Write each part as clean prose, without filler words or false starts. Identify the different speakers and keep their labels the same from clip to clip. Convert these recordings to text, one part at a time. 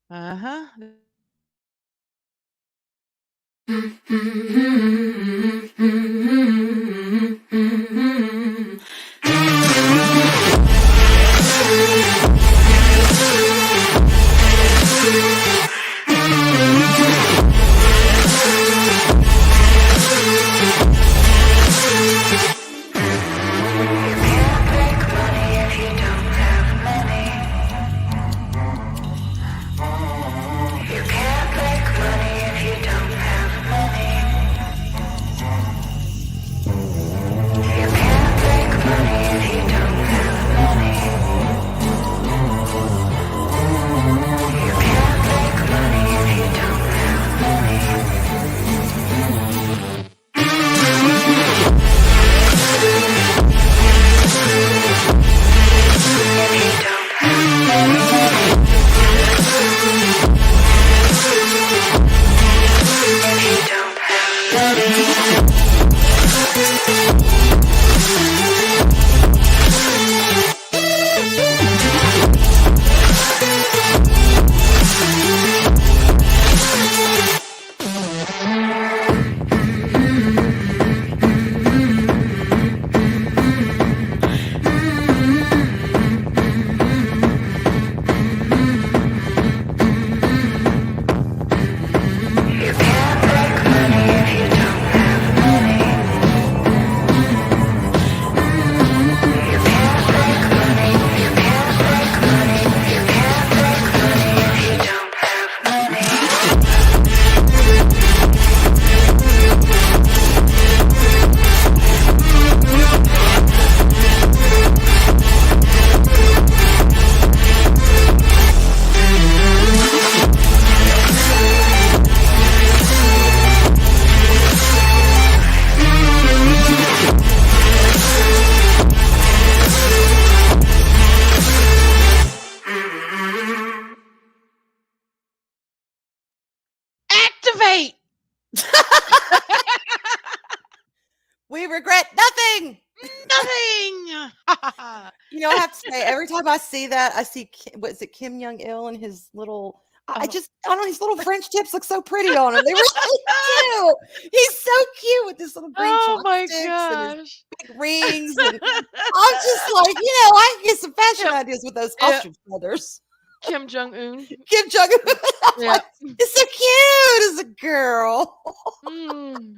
Speaker 1: Uh-huh. Activate.
Speaker 2: We regret nothing.
Speaker 1: Nothing.
Speaker 2: I have to say, every time I see that, I see what is it, Kim Jong Il and his little.
Speaker 1: Oh.
Speaker 2: I don't know. His little French tips look so pretty on him. They really do. He's so cute with his little green
Speaker 1: Oh my
Speaker 2: chopsticks and his
Speaker 1: gosh.
Speaker 2: big rings, and I'm just like, I can get some fashion
Speaker 1: Kim,
Speaker 2: ideas with those
Speaker 1: yeah,
Speaker 2: ostrich feathers.
Speaker 1: Kim Jong Un.
Speaker 2: Kim Jong Un. I'm
Speaker 1: Yeah.
Speaker 2: like, it's so cute as a girl.
Speaker 1: Mm.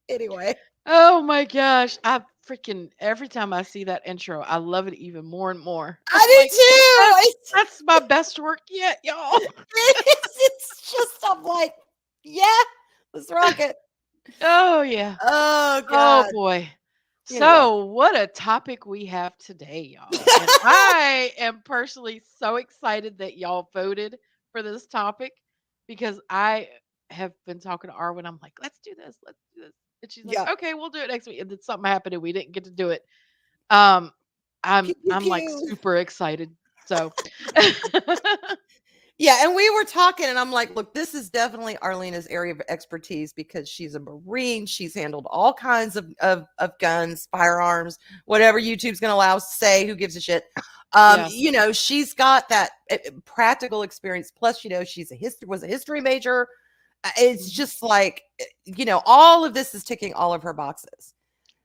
Speaker 2: Anyway,
Speaker 1: Oh my gosh. I freaking every time I see that intro, I love it even more and more. I'm
Speaker 2: I
Speaker 1: like,
Speaker 2: do too.
Speaker 1: that's my best work yet, y'all.
Speaker 2: It's just, I'm like, yeah, let's rock it.
Speaker 1: Oh yeah.
Speaker 2: Oh
Speaker 1: Oh
Speaker 2: God.
Speaker 1: boy.
Speaker 2: Anyway.
Speaker 1: So, what a topic we have today, y'all. And I am personally so excited that y'all voted for this topic because I have been talking to Arwen. I'm like, let's do this. Let's do this. And she's like,
Speaker 2: Yeah.
Speaker 1: okay, we'll do it next week. And then something happened and we didn't get to do it. Um,
Speaker 2: Pew,
Speaker 1: I'm
Speaker 2: pew,
Speaker 1: I'm like
Speaker 2: pew.
Speaker 1: super excited. So
Speaker 2: Yeah, and we were talking, and I'm like, look, this is definitely Arlena's area of expertise because she's a Marine. She's handled all kinds of guns, firearms, whatever YouTube's going to allow us to say. Who gives a shit?
Speaker 1: yeah.
Speaker 2: She's got that practical experience. Plus, she's was a history major. It's
Speaker 1: Mhm.
Speaker 2: just like, all of this is ticking all of her boxes.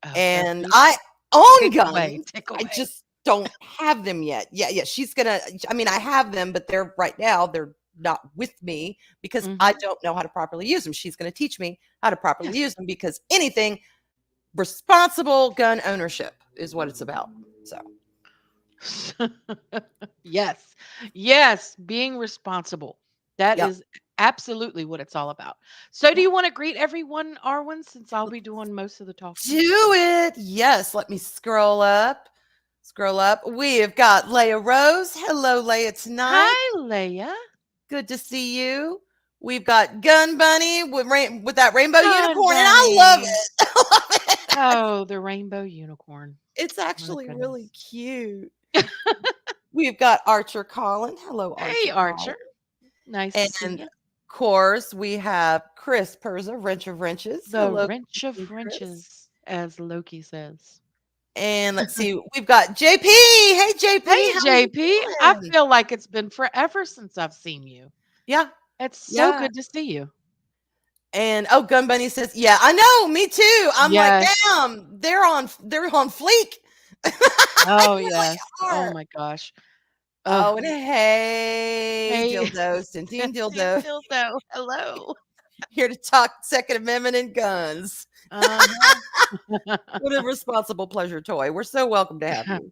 Speaker 1: Oh,
Speaker 2: And
Speaker 1: every
Speaker 2: I own
Speaker 1: tick away,
Speaker 2: guns.
Speaker 1: tick
Speaker 2: I
Speaker 1: away.
Speaker 2: just don't have them yet. Yeah, she's gonna. I mean, I have them, but they're not with me because I
Speaker 1: Hmm.
Speaker 2: don't know how to properly use them. She's gonna teach me how to properly
Speaker 1: Yes.
Speaker 2: use them because anything responsible gun ownership is what it's about. So,
Speaker 1: Yes. Yes, being responsible. That
Speaker 2: yep.
Speaker 1: is absolutely what it's all about. So do
Speaker 2: Yeah.
Speaker 1: you want to greet everyone, Arwen, since I'll be doing most of the talking?
Speaker 2: Do it. Yes. Let me scroll up. Scroll up. We have got Leah Rose. Hello, Leah, tonight.
Speaker 1: Hi, Leia.
Speaker 2: Good to see you. We've got Gun Bunny with that rainbow
Speaker 1: Gun
Speaker 2: unicorn, and I love
Speaker 1: bunny.
Speaker 2: it. I love it.
Speaker 1: Oh, the rainbow unicorn.
Speaker 2: It's
Speaker 1: My
Speaker 2: actually really
Speaker 1: goodness.
Speaker 2: cute. We've got Archer Collin. Hello,
Speaker 1: Hey,
Speaker 2: Archer
Speaker 1: Archer.
Speaker 2: Collin.
Speaker 1: Nice to see
Speaker 2: And
Speaker 1: you.
Speaker 2: of course, we have Chris Perza, Wrench of Wrenches.
Speaker 1: The
Speaker 2: Hello,
Speaker 1: wrench of
Speaker 2: Chris.
Speaker 1: wrenches, as Loki says.
Speaker 2: And let's see, we've got JP. Hey, JP,
Speaker 1: Hey,
Speaker 2: how are you
Speaker 1: JP. I
Speaker 2: doing?
Speaker 1: feel like it's been forever since I've seen you.
Speaker 2: Yeah.
Speaker 1: It's so
Speaker 2: Yeah.
Speaker 1: good to see you.
Speaker 2: And oh, Gun Bunny says, "Yeah, I know, me too." I'm like,
Speaker 1: Yes.
Speaker 2: "Damn, they're on fleek." They
Speaker 1: Oh,
Speaker 2: really
Speaker 1: yes. Oh
Speaker 2: are.
Speaker 1: my gosh. Ugh.
Speaker 2: Oh, and hey,
Speaker 1: Hey,
Speaker 2: dildos, Centene
Speaker 1: Team
Speaker 2: dildo,
Speaker 1: Dildo. Hello.
Speaker 2: here to talk Second Amendment and guns.
Speaker 1: Uh-huh.
Speaker 2: What a responsible pleasure toy. We're so welcome to have you.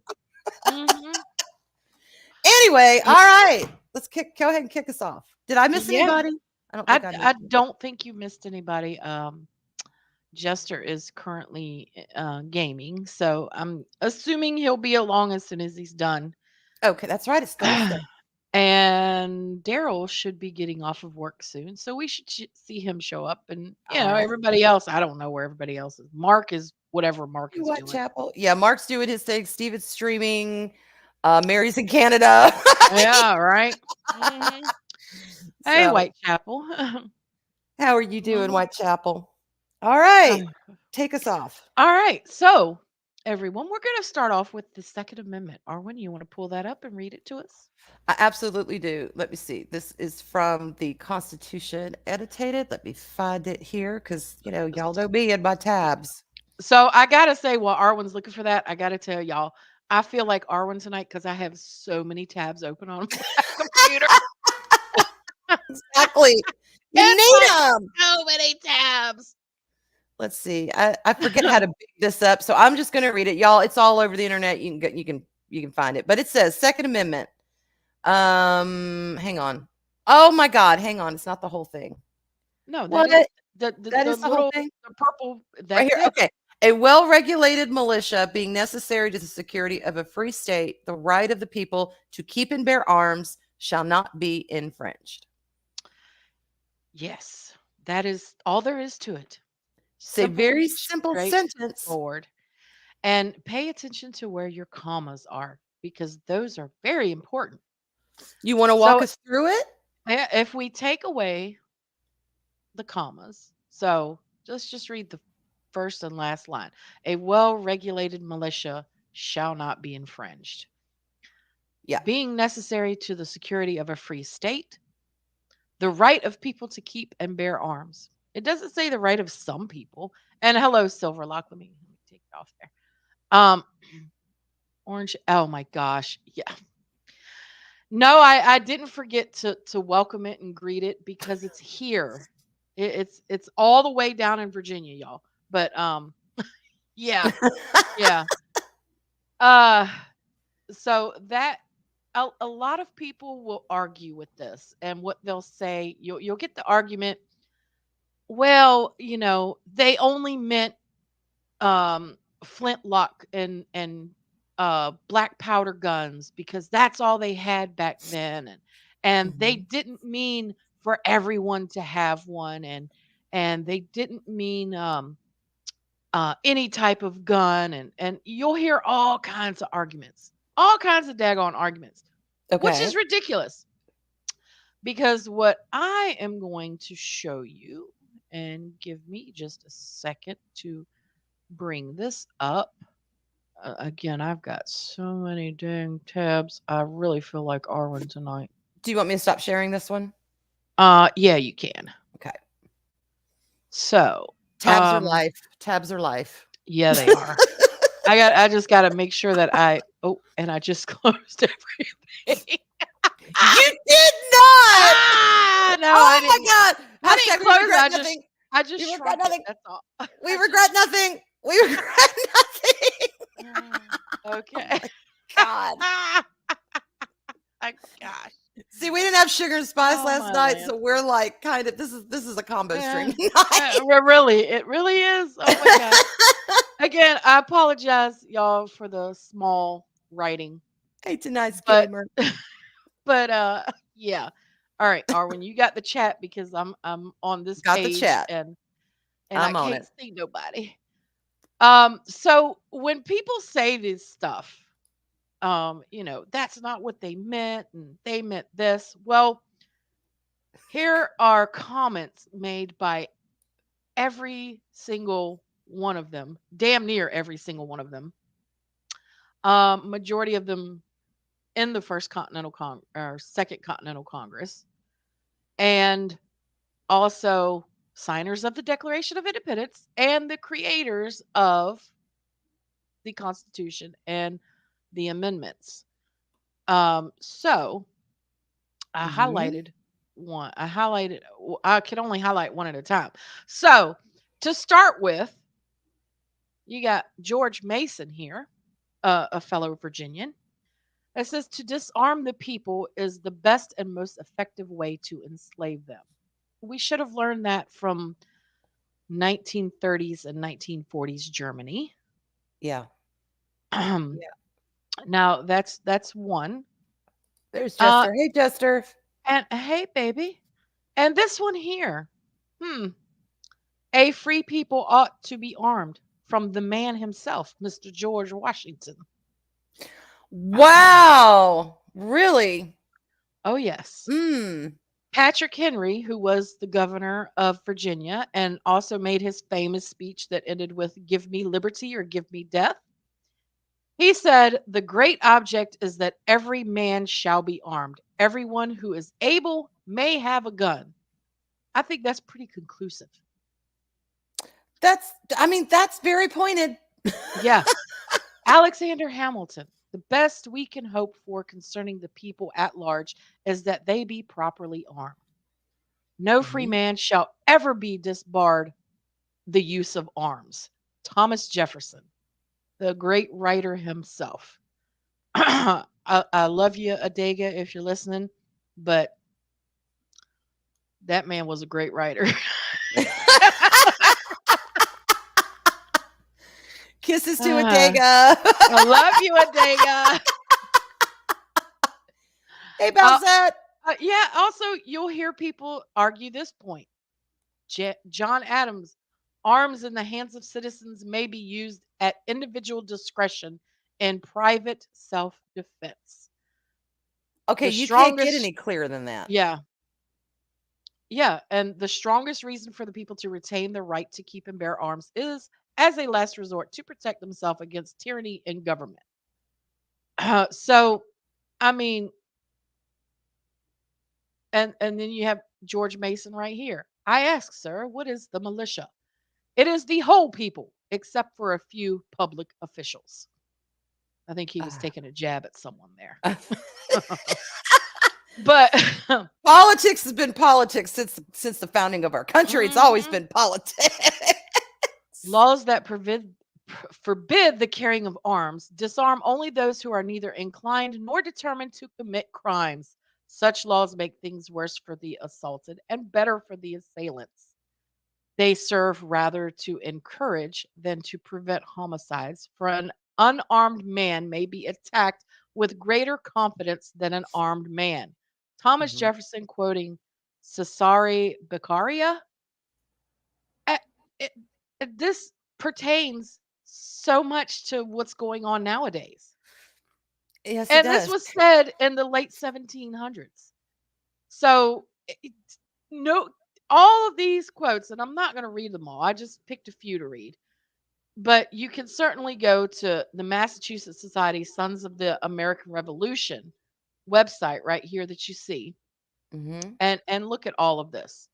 Speaker 1: Mhm.
Speaker 2: Anyway, all
Speaker 1: Y-
Speaker 2: right. Go ahead and kick us off. Did I miss
Speaker 1: Yeah.
Speaker 2: anybody? I don't think I
Speaker 1: I
Speaker 2: missed you.
Speaker 1: don't think you missed anybody. Jester is currently gaming, so I'm assuming he'll be along as soon as he's done.
Speaker 2: Okay, that's right. It's Thursday.
Speaker 1: And Daryl should be getting off of work soon, so we should see him show up. And
Speaker 2: All right.
Speaker 1: everybody else, I don't know where everybody else is. Mark is whatever Mark
Speaker 2: You
Speaker 1: is
Speaker 2: what,
Speaker 1: doing.
Speaker 2: Chapel? Yeah, Mark's doing his thing. Steve is streaming. Mary's in Canada.
Speaker 1: Yeah, right. Hmm. Hey,
Speaker 2: So,
Speaker 1: Whitechapel.
Speaker 2: how are you doing,
Speaker 1: Mhm.
Speaker 2: Whitechapel? All right. Take us off.
Speaker 1: All right, so everyone, we're going to start off with the Second Amendment. Arwen, you want to pull that up and read it to us?
Speaker 2: I absolutely do. Let me see. This is from the Constitution Annotated. Let me find it here because, y'all know me and my tabs.
Speaker 1: So I gotta say, while Arwen's looking for that, I gotta tell y'all, I feel like Arwen tonight because I have so many tabs open on my computer.
Speaker 2: Exactly. You
Speaker 1: It's
Speaker 2: need
Speaker 1: like
Speaker 2: them.
Speaker 1: so many tabs.
Speaker 2: Let's see. I forget how to big this up, so I'm just going to read it, y'all. It's all over the internet. You can find it. But it says Second Amendment. Hang on. Oh my God, hang on. It's not the whole thing.
Speaker 1: No, that
Speaker 2: What?
Speaker 1: is the
Speaker 2: That
Speaker 1: the
Speaker 2: is the whole
Speaker 1: little
Speaker 2: thing
Speaker 1: the purple.
Speaker 2: right
Speaker 1: That's
Speaker 2: here.
Speaker 1: it.
Speaker 2: Okay. A well-regulated militia being necessary to the security of a free state, the right of the people to keep and bear arms shall not be infringed.
Speaker 1: Yes, that is all there is to it.
Speaker 2: It's a
Speaker 1: Simple and
Speaker 2: very simple sentence.
Speaker 1: straightforward. And pay attention to where your commas are because those are very important.
Speaker 2: You want to walk
Speaker 1: So
Speaker 2: us through it?
Speaker 1: if we take away the commas, so let's just read the first and last line. A well regulated militia shall not be infringed.
Speaker 2: Yeah.
Speaker 1: Being necessary to the security of a free state, the right of people to keep and bear arms. It doesn't say the right of some people. And hello, Silverlock. Let me take it off there. Um, Orange. Oh my gosh. Yeah. No, I didn't forget to welcome it and greet it because it's here. It's all the way down in Virginia, y'all. But yeah, yeah. Uh, so that a lot of people will argue with this, and what they'll say, you'll get the argument. Well, they only meant flintlock and black powder guns because that's all they had back then, and they
Speaker 2: Mhm.
Speaker 1: didn't mean for everyone to have one, and they didn't mean any type of gun, and you'll hear all kinds of arguments, all kinds of daggone arguments, which
Speaker 2: Okay.
Speaker 1: is ridiculous because what I am going to show you, and give me just a second to bring this up. Again, I've got so many dang tabs. I really feel like Arwen tonight.
Speaker 2: Do you want me to stop sharing this one?
Speaker 1: Yeah, you can.
Speaker 2: Okay.
Speaker 1: So,
Speaker 2: Tabs are life. Tabs are life.
Speaker 1: yeah, they are. I just got to make sure that and I just closed everything.
Speaker 2: You did not.
Speaker 1: No, I
Speaker 2: Oh my
Speaker 1: didn't.
Speaker 2: God.
Speaker 1: I didn't
Speaker 2: Hashtag we
Speaker 1: close it.
Speaker 2: regret
Speaker 1: I just
Speaker 2: nothing.
Speaker 1: I just
Speaker 2: We regret
Speaker 1: shrunk it.
Speaker 2: nothing.
Speaker 1: That's all.
Speaker 2: We
Speaker 1: I just
Speaker 2: regret nothing. We regret nothing. Oh
Speaker 1: okay.
Speaker 2: my God.
Speaker 1: My gosh.
Speaker 2: See, we didn't have sugar and spice
Speaker 1: Oh
Speaker 2: last
Speaker 1: my
Speaker 2: night, so we're
Speaker 1: Lancy.
Speaker 2: like kind of this is a combo stream
Speaker 1: Yeah.
Speaker 2: tonight.
Speaker 1: Really, it really is. Oh my gosh. Again, I apologize, y'all, for the small writing,
Speaker 2: Hey, tonight's
Speaker 1: but
Speaker 2: gamer.
Speaker 1: but yeah. All right, Arwen, you got the chat because I'm on this
Speaker 2: Got the
Speaker 1: page
Speaker 2: chat.
Speaker 1: and I
Speaker 2: I'm on
Speaker 1: can't
Speaker 2: it.
Speaker 1: see nobody. So when people say this stuff, that's not what they meant and they meant this. Well, here are comments made by every single one of them, damn near every single one of them. Majority of them in the first Continental or Second Continental Congress. and also signers of the Declaration of Independence and the creators of the Constitution and the amendments. So I
Speaker 2: Hmm.
Speaker 1: highlighted one. I can only highlight one at a time. So to start with, you got George Mason here, a fellow Virginian. It says to disarm the people is the best and most effective way to enslave them. We should have learned that from 1930s and 1940s Germany.
Speaker 2: Yeah. Yeah.
Speaker 1: Now that's one.
Speaker 2: There's
Speaker 1: Uh,
Speaker 2: Jester. Hey, Jester.
Speaker 1: and hey, baby, and this one here. Hmm. A free people ought to be armed from the man himself, Mr. George Washington.
Speaker 2: Wow. Really?
Speaker 1: Oh yes.
Speaker 2: Mm.
Speaker 1: Patrick Henry, who was the governor of Virginia and also made his famous speech that ended with "Give me liberty or give me death." He said, "The great object is that every man shall be armed. Everyone who is able may have a gun." I think that's pretty conclusive.
Speaker 2: I mean, that's very pointed.
Speaker 1: Yeah. Alexander Hamilton. The best we can hope for concerning the people at large is that they be properly armed. No free
Speaker 2: Mhm.
Speaker 1: man shall ever be disbarred the use of arms. Thomas Jefferson, the great writer himself. I love you, Adega, if you're listening, but that man was a great writer.
Speaker 2: Kisses to
Speaker 1: I
Speaker 2: Adega.
Speaker 1: love you, Adega.
Speaker 2: Hey,
Speaker 1: Uh,
Speaker 2: Bowsette.
Speaker 1: yeah, also, you'll hear people argue this point. John Adams, arms in the hands of citizens may be used at individual discretion in private self defense.
Speaker 2: Okay,
Speaker 1: The
Speaker 2: you can't get
Speaker 1: strongest,
Speaker 2: any clearer than that.
Speaker 1: yeah, yeah, and the strongest reason for the people to retain the right to keep and bear arms is as a last resort to protect themselves against tyranny and government. So, I mean, and then you have George Mason right here. I ask, sir, what is the militia? It is the whole people, except for a few public officials. I think he was
Speaker 2: Ah.
Speaker 1: taking a jab at someone there. But
Speaker 2: Politics has been politics since the founding of our country. It's always
Speaker 1: mhm,
Speaker 2: been politics.
Speaker 1: laws that forbid the carrying of arms disarm only those who are neither inclined nor determined to commit crimes. Such laws make things worse for the assaulted and better for the assailants. They serve rather to encourage than to prevent homicides, for an unarmed man may be attacked with greater confidence than an armed man. Thomas
Speaker 2: Mhm.
Speaker 1: Jefferson quoting Cesare Beccaria. Uh, it- this pertains so much to what's going on nowadays.
Speaker 2: Yes, it
Speaker 1: And this
Speaker 2: does.
Speaker 1: was said in the late 1700s. So, no, all of these quotes, and I'm not going to read them all. I just picked a few to read. But you can certainly go to the Massachusetts Society Sons of the American Revolution website right here that you see,
Speaker 2: Mhm.
Speaker 1: and look at all of this.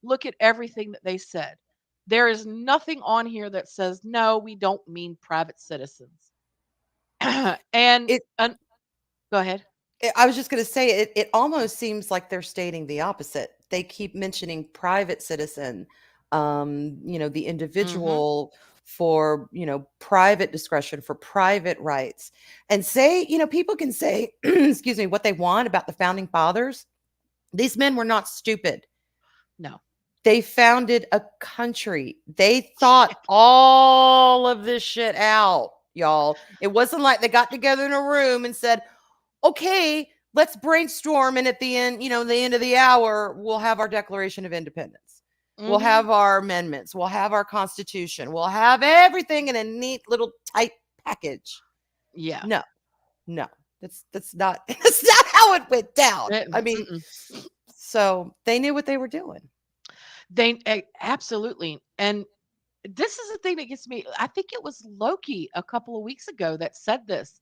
Speaker 1: Look at everything that they said. There is nothing on here that says no, we don't mean private citizens. and
Speaker 2: It
Speaker 1: go ahead.
Speaker 2: I was just going to say it almost seems like they're stating the opposite. They keep mentioning private citizen, the
Speaker 1: Mhm.
Speaker 2: individual for, private discretion, for private rights. And say, people can say, excuse me, what they want about the founding fathers. These men were not stupid.
Speaker 1: No.
Speaker 2: They founded a country. They thought all of this shit out, y'all. It wasn't like they got together in a room and said, okay, let's brainstorm. And at the end, the end of the hour, we'll have our Declaration of Independence. We'll
Speaker 1: Mhm.
Speaker 2: have our amendments. We'll have our Constitution. We'll have everything in a neat little tight package.
Speaker 1: Yeah.
Speaker 2: No, no, that's not that's not how it went down. I mean,
Speaker 1: Mm-mm.
Speaker 2: so they knew what they were doing.
Speaker 1: Absolutely. And this is the thing that gets me. I think it was Loki a couple of weeks ago that said this.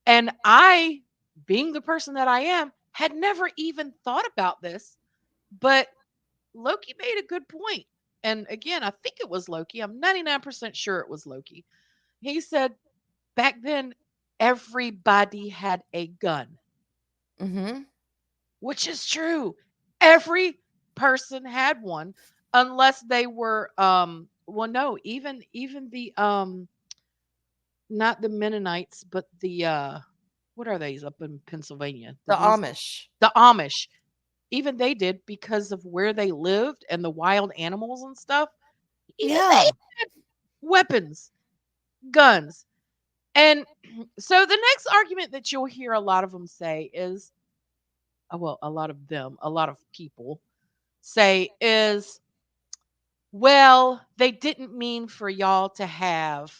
Speaker 1: And I, being the person that I am, had never even thought about this But Loki made a good point. And again, I think it was Loki. I'm 99% sure it was Loki. He said back then, everybody had a gun,
Speaker 2: Mm-hmm.
Speaker 1: which is true. Every person had one, unless they were, well, no, even the, not the Mennonites, but the, what are these up in Pennsylvania?
Speaker 2: The
Speaker 1: These,
Speaker 2: Amish.
Speaker 1: the Amish, even they did because of where they lived and the wild animals and stuff. Even they
Speaker 2: Yeah.
Speaker 1: had weapons, guns. And so the next argument that you'll hear a lot of them say is, well, a lot of them, a lot of people say is, well, they didn't mean for y'all to have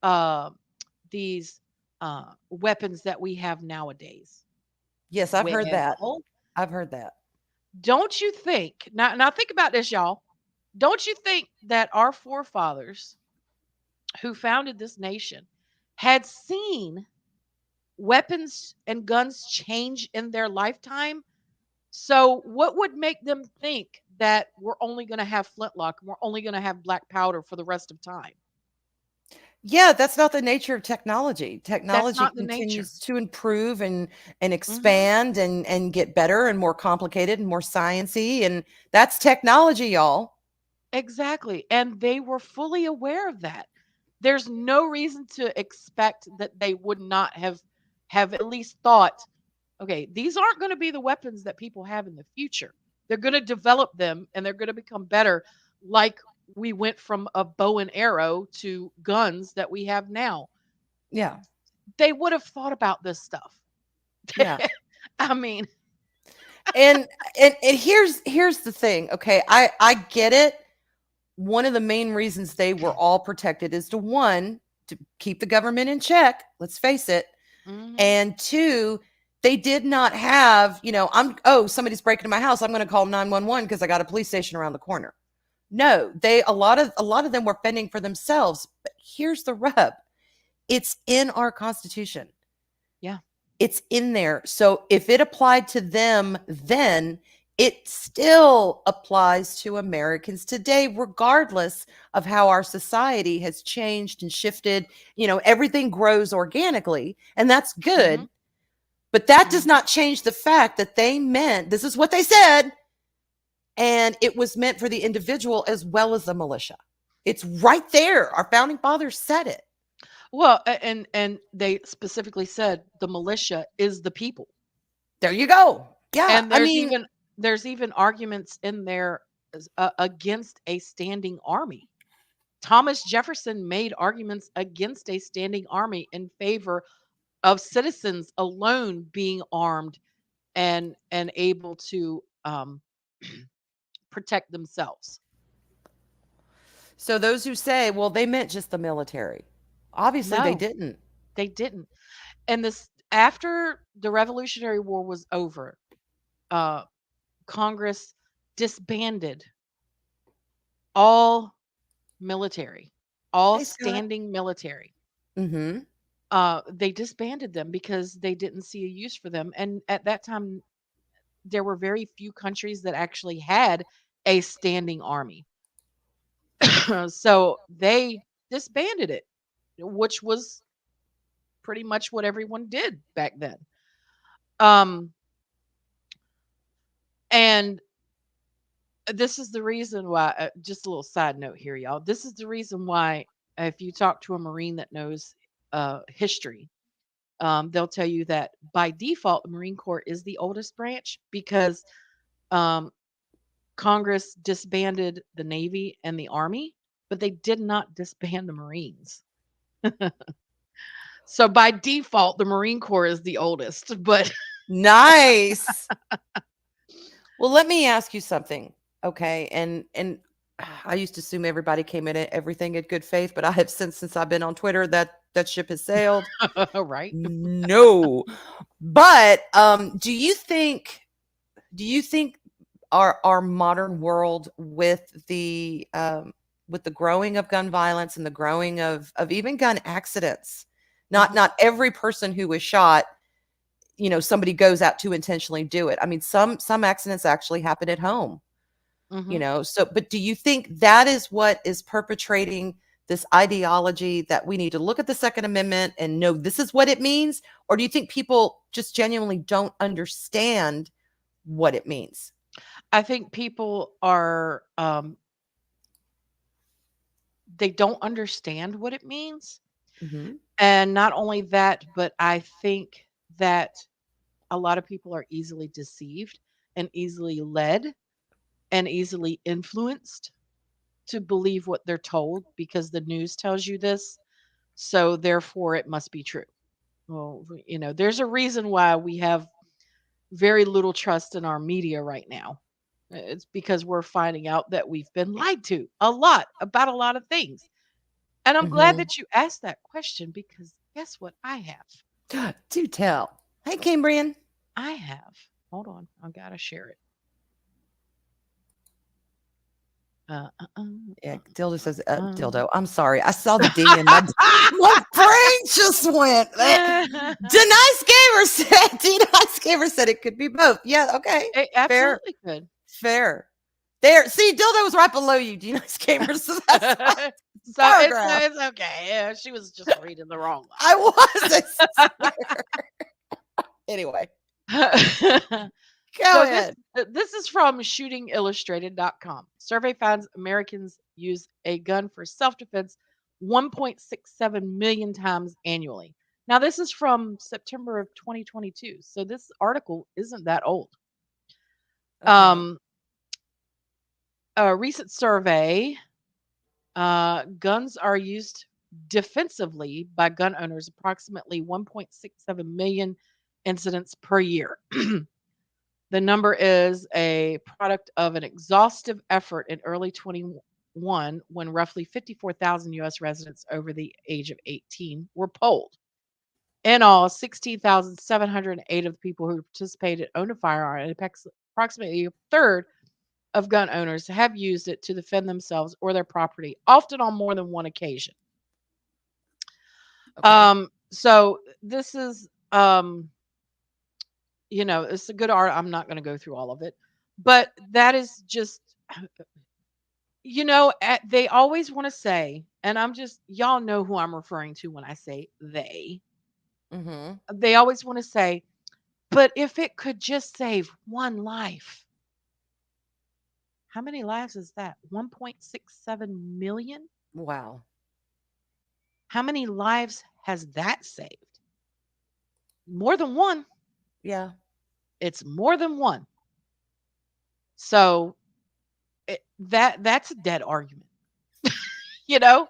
Speaker 1: uh, these weapons that we have nowadays.
Speaker 2: Yes, I've heard that.
Speaker 1: Well,
Speaker 2: I've heard that.
Speaker 1: don't you think, now think about this, y'all. Don't you think that our forefathers who founded this nation had seen weapons and guns change in their lifetime? So, what would make them think that we're only going to have flintlock and we're only going to have black powder for the rest of time?
Speaker 2: Yeah, that's not the nature of technology.
Speaker 1: That's
Speaker 2: Technology
Speaker 1: not the nature.
Speaker 2: continues to improve and
Speaker 1: Hmm.
Speaker 2: expand and get better and more complicated and more sciency, and that's technology, y'all.
Speaker 1: Exactly. And they were fully aware of that. There's no reason to expect that they would not have at least thought, okay, these aren't going to be the weapons that people have in the future. They're going to develop them and they're going to become better, like we went from a bow and arrow to guns that we have now.
Speaker 2: Yeah.
Speaker 1: They would have thought about this stuff.
Speaker 2: Yeah.
Speaker 1: I mean,
Speaker 2: And and here's the thing, okay? I get it. One of the main reasons they were all protected is to one, to keep the government in check, let's face it.
Speaker 1: mhm,
Speaker 2: And two, they did not have, oh, somebody's breaking into my house. I'm going to call 911 because I got a police station around the corner. No, they a lot of them were fending for themselves. But here's the rub. It's in our constitution.
Speaker 1: yeah,
Speaker 2: It's in there. So if it applied to them then, it still applies to Americans today, regardless of how our society has changed and shifted. Everything grows organically, and that's
Speaker 1: mhm,
Speaker 2: good. But that does
Speaker 1: mhm.
Speaker 2: not change the fact that they meant, this is what they said, and it was meant for the individual as well as the militia. It's right there. Our founding fathers said it.
Speaker 1: Well, and they specifically said the militia is the people.
Speaker 2: There you go. Yeah.
Speaker 1: And
Speaker 2: I mean,
Speaker 1: there's even arguments in there against a standing army. Thomas Jefferson made arguments against a standing army in favor of citizens alone being armed and able to protect themselves.
Speaker 2: so those who say, well, they meant just the military, obviously they
Speaker 1: No,
Speaker 2: didn't.
Speaker 1: they didn't. And this after the Revolutionary War was over, uh, Congress disbanded all military, all
Speaker 2: Hey, Scott.
Speaker 1: standing military.
Speaker 2: Mm-hmm.
Speaker 1: They disbanded them because they didn't see a use for them. And at that time, there were very few countries that actually had a standing army. So they disbanded it, which was pretty much what everyone did back then. Um, and this is the reason why, just a little side note here, y'all. This is the reason why, if you talk to a Marine that knows history, they'll tell you that by default, the Marine Corps is the oldest branch because um, Congress disbanded the Navy and the Army, but they did not disband the Marines. So by default, the Marine Corps is the oldest. But
Speaker 2: Nice. Well, let me ask you something, okay? And I used to assume everybody came in at everything in good faith, but I have since I've been on Twitter that ship has sailed.
Speaker 1: right,
Speaker 2: No. But do you think our modern world with the growing of gun violence and the growing of even gun accidents, not
Speaker 1: hmm
Speaker 2: not every person who was shot, somebody goes out to intentionally do it. I mean, some accidents actually happen at home,
Speaker 1: Mhm.
Speaker 2: so but do you think that is what is perpetrating this ideology that we need to look at the Second Amendment and know this is what it means? Or do you think people just genuinely don't understand what it means?
Speaker 1: I think people are they don't understand what it means.
Speaker 2: Hmm.
Speaker 1: And not only that, but I think that a lot of people are easily deceived and easily led and easily influenced to believe what they're told because the news tells you this. So therefore it must be true. Well, there's a reason why we have very little trust in our media right now. It's because we're finding out that we've been lied to a lot about a lot of things. And I'm glad
Speaker 2: Hmm.
Speaker 1: that you asked that question because guess what I have?
Speaker 2: Do tell. Hey, Cambrian.
Speaker 1: I have. Hold on, I gotta share it. Uh, uh, uh,
Speaker 2: Yeah,
Speaker 1: uh,
Speaker 2: Dildo says,
Speaker 1: um.
Speaker 2: dildo. I'm sorry. I saw the D and my brain just went. Denise Gamer said, Denise Gamer said it could be both. Yeah, okay.
Speaker 1: It
Speaker 2: Fair.
Speaker 1: absolutely could.
Speaker 2: Fair. There. See, dildo was right below you, Denise Gamer. So that's why
Speaker 1: So
Speaker 2: paragraph.
Speaker 1: it's okay. Yeah, she was just reading the wrong
Speaker 2: I was, I
Speaker 1: line.
Speaker 2: swear. Anyway, go
Speaker 1: So
Speaker 2: ahead.
Speaker 1: this is from shootingillustrated.com. Survey finds Americans use a gun for self-defense 1.67 million times annually. Now this is from September of 2022. So this article isn't that old.
Speaker 2: Okay.
Speaker 1: Um a recent survey, guns are used defensively by gun owners approximately 1.67 million incidents per year. The number is a product of an exhaustive effort in early 21 when roughly 54,000 US residents over the age of 18 were polled. In all, 16,708 of the people who participated owned a firearm, and approximately a third of gun owners have used it to defend themselves or their property, often on more than one occasion.
Speaker 2: Okay.
Speaker 1: So this is it's a good art. I'm not going to go through all of it, but that is just they always want to say, and y'all know who I'm referring to when I say they.
Speaker 2: Mm-hmm.
Speaker 1: They always want to say, but if it could just save one life, how many lives is that? 1.67 million?
Speaker 2: Wow.
Speaker 1: How many lives has that saved? More than one.
Speaker 2: Yeah.
Speaker 1: It's more than one. So that's a dead argument, you know,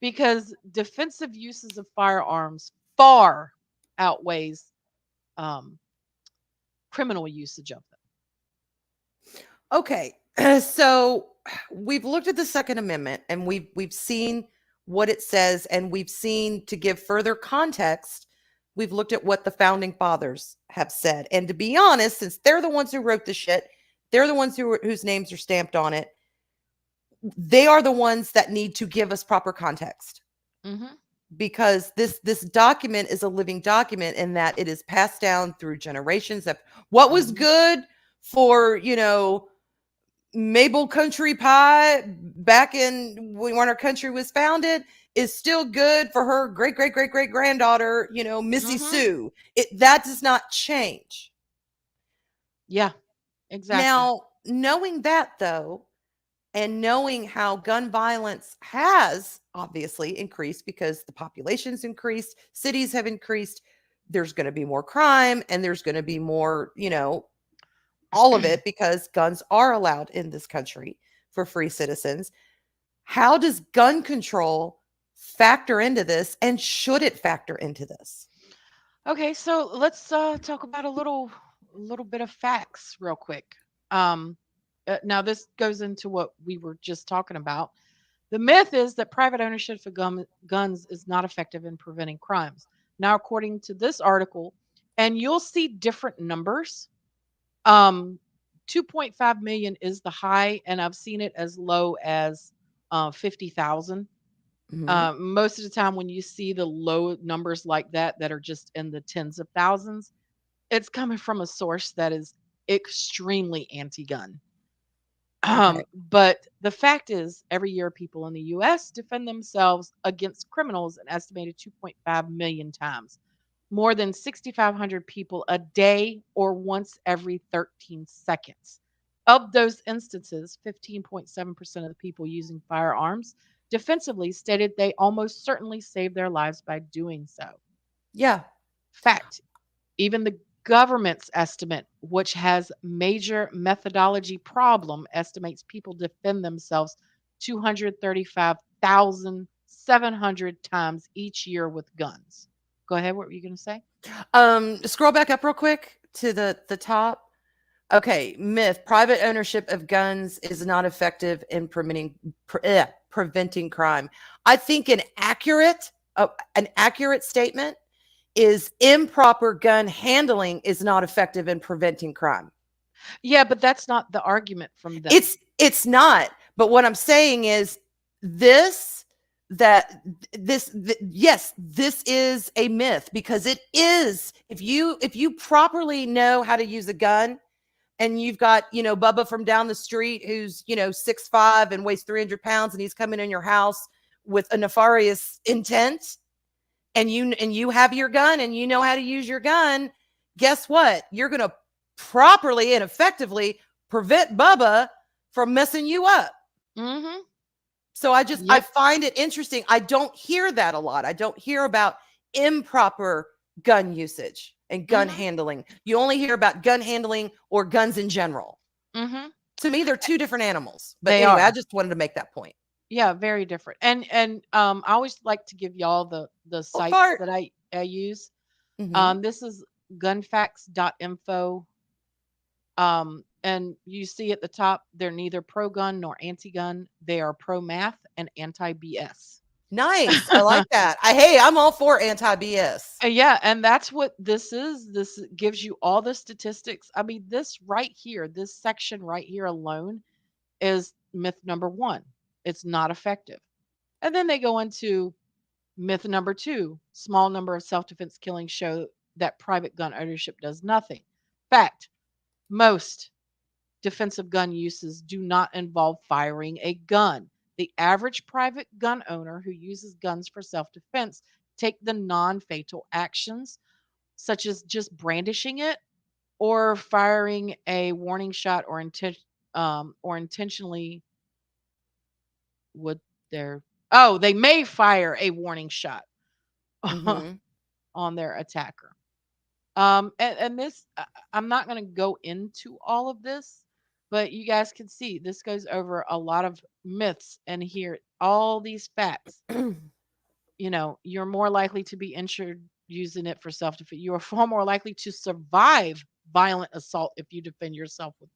Speaker 1: because defensive uses of firearms far outweighs um, criminal usage of them.
Speaker 2: Okay. So we've looked at the Second Amendment and we've seen what it says, and we've seen, to give further context, we've looked at what the founding fathers have said. And to be honest, since they're the ones who wrote the shit, they're the ones whose names are stamped on it. They are the ones that need to give us proper context,
Speaker 1: Hmm.
Speaker 2: because this document is a living document in that it is passed down through generations of what was
Speaker 1: Hmm.
Speaker 2: good for, Mabel Country Pie back in when our country was founded is still good for her great great great great granddaughter, Missy
Speaker 1: Hmm.
Speaker 2: Sue. That does not change.
Speaker 1: Yeah, exactly.
Speaker 2: Now, knowing that though, and knowing how gun violence has obviously increased because the population's increased, cities have increased, there's going to be more crime and there's going to be more, all of it, because guns are allowed in this country for free citizens. How does gun control factor into this, and should it factor into this?
Speaker 1: Okay, so let's talk about a little bit of facts real quick. Um, Now this goes into what we were just talking about. The myth is that private ownership of guns is not effective in preventing crimes. Now, according to this article, and you'll see different numbers. Um, 2.5 million is the high, and I've seen it as low as 50,000.
Speaker 2: Mhm.
Speaker 1: Most of the time, when you see the low numbers like that, that are just in the tens of thousands, it's coming from a source that is extremely anti-gun.
Speaker 2: Okay.
Speaker 1: But the fact is, every year people in the US defend themselves against criminals an estimated 2.5 million times, more than 6,500 people a day or once every 13 seconds. Of those instances, 15.7% of the people using firearms defensively stated they almost certainly saved their lives by doing so.
Speaker 2: Yeah.
Speaker 1: Fact, even the government's estimate, which has major methodology problem, estimates people defend themselves 235,700 times each year with guns. Go ahead. What were you going to say?
Speaker 2: Scroll back up real quick to the top. Okay, myth: private ownership of guns is not effective in preventing crime. I think an accurate statement is improper gun handling is not effective in preventing crime.
Speaker 1: Yeah, but that's not the argument from them.
Speaker 2: It's not. But what I'm saying is this that yes, this is a myth because it is. If you properly know how to use a gun, and you've got, Bubba from down the street who's, 6'5" and weighs 300 pounds, and he's coming in your house with a nefarious intent, and you have your gun and you know how to use your gun, guess what? You're going to properly and effectively prevent Bubba from messing you up.
Speaker 1: Mm-hmm.
Speaker 2: So I
Speaker 1: Yep.
Speaker 2: find it interesting. I don't hear that a lot. I don't hear about improper gun usage and gun
Speaker 1: Mm-hmm.
Speaker 2: handling. You only hear about gun handling or guns in general.
Speaker 1: Mm-hmm.
Speaker 2: To me, they're two different animals. But
Speaker 1: They
Speaker 2: anyway, I
Speaker 1: are.
Speaker 2: just wanted to make that point.
Speaker 1: Yeah, very different. And I always like to give y'all the
Speaker 2: Or
Speaker 1: sites
Speaker 2: fart.
Speaker 1: that I use.
Speaker 2: Mm-hmm.
Speaker 1: This is gunfacts.info. And you see at the top, they're neither pro gun nor anti gun. They are pro math and anti BS.
Speaker 2: Nice. I like that. I'm all for anti-BS.
Speaker 1: Yeah, and that's what this is. This gives you all the statistics. I mean, this right here, this section right here alone is myth number one. It's not effective. And then they go into myth number two: small number of self defense killings show that private gun ownership does nothing. Fact: most defensive gun uses do not involve firing a gun. The average private gun owner who uses guns for self defense take the non fatal actions, such as just brandishing it or firing a warning shot or intentionally would their they may fire a warning shot
Speaker 2: Mm-hmm.
Speaker 1: on their attacker. And this, I'm not going to go into all of this, but you guys can see this goes over a lot of myths and hear all these facts. You're more likely to be injured using it for self defense. You are far more likely to survive violent assault if you defend yourself with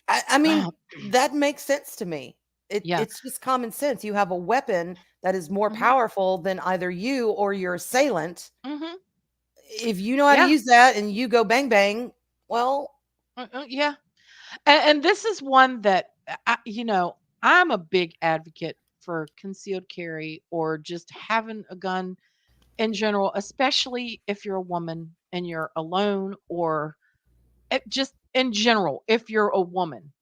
Speaker 2: I
Speaker 1: a
Speaker 2: mean,
Speaker 1: gun.
Speaker 2: that makes sense to me.
Speaker 1: Yeah.
Speaker 2: It's just common sense. You have a weapon that is more
Speaker 1: Hmm.
Speaker 2: powerful than either you or your assailant.
Speaker 1: Hmm.
Speaker 2: If you know how to
Speaker 1: Yeah.
Speaker 2: use that and you go bang bang, well,
Speaker 1: Yeah. And this is one that I'm a big advocate for concealed carry or just having a gun in general, especially if you're a woman and you're alone, or just in general if you're a woman.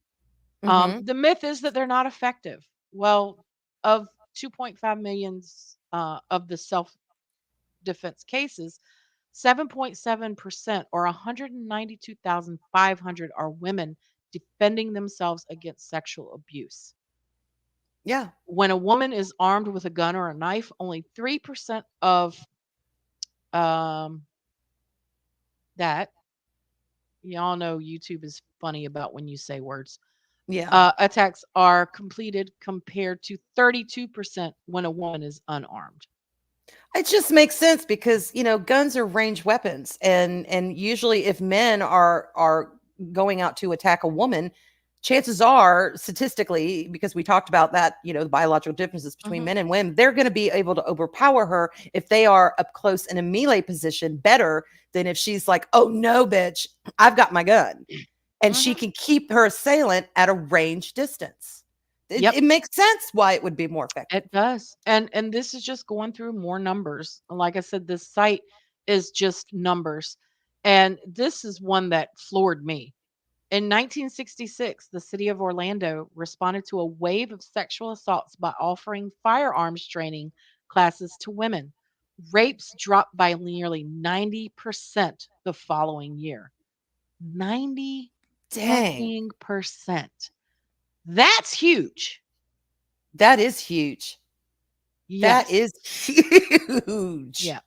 Speaker 2: mm-hmm,
Speaker 1: The myth is that they're not effective. Well, of 2.5 millions of the self defense cases, 7.7% or 192,500 are women defending themselves against sexual abuse.
Speaker 2: yeah.
Speaker 1: When a woman is armed with a gun or a knife, only 3% of um, that, y'all know YouTube is funny about when you say words,
Speaker 2: Yeah.
Speaker 1: attacks are completed compared to 32% when a woman is unarmed.
Speaker 2: It just makes sense because, guns are ranged weapons, and usually if men are going out to attack a woman, chances are statistically, because we talked about that, the biological differences between
Speaker 1: Hmm.
Speaker 2: men and women, they're going to be able to overpower her if they are up close in a melee position better than if she's like, "Oh no, bitch, I've got my gun." And she
Speaker 1: Hmm.
Speaker 2: can keep her assailant at a range distance. It,
Speaker 1: Yep.
Speaker 2: it makes sense why it would be more effective.
Speaker 1: It does. And this is just going through more numbers. Like I said, this site is just numbers. And this is one that floored me. In 1966, the city of Orlando responded to a wave of sexual assaults by offering firearms training classes to women. Rapes dropped by nearly 90% the following year. 90
Speaker 2: Dang.
Speaker 1: fucking percent. That's huge.
Speaker 2: That is huge. That
Speaker 1: Yes.
Speaker 2: is huge.
Speaker 1: Yeah.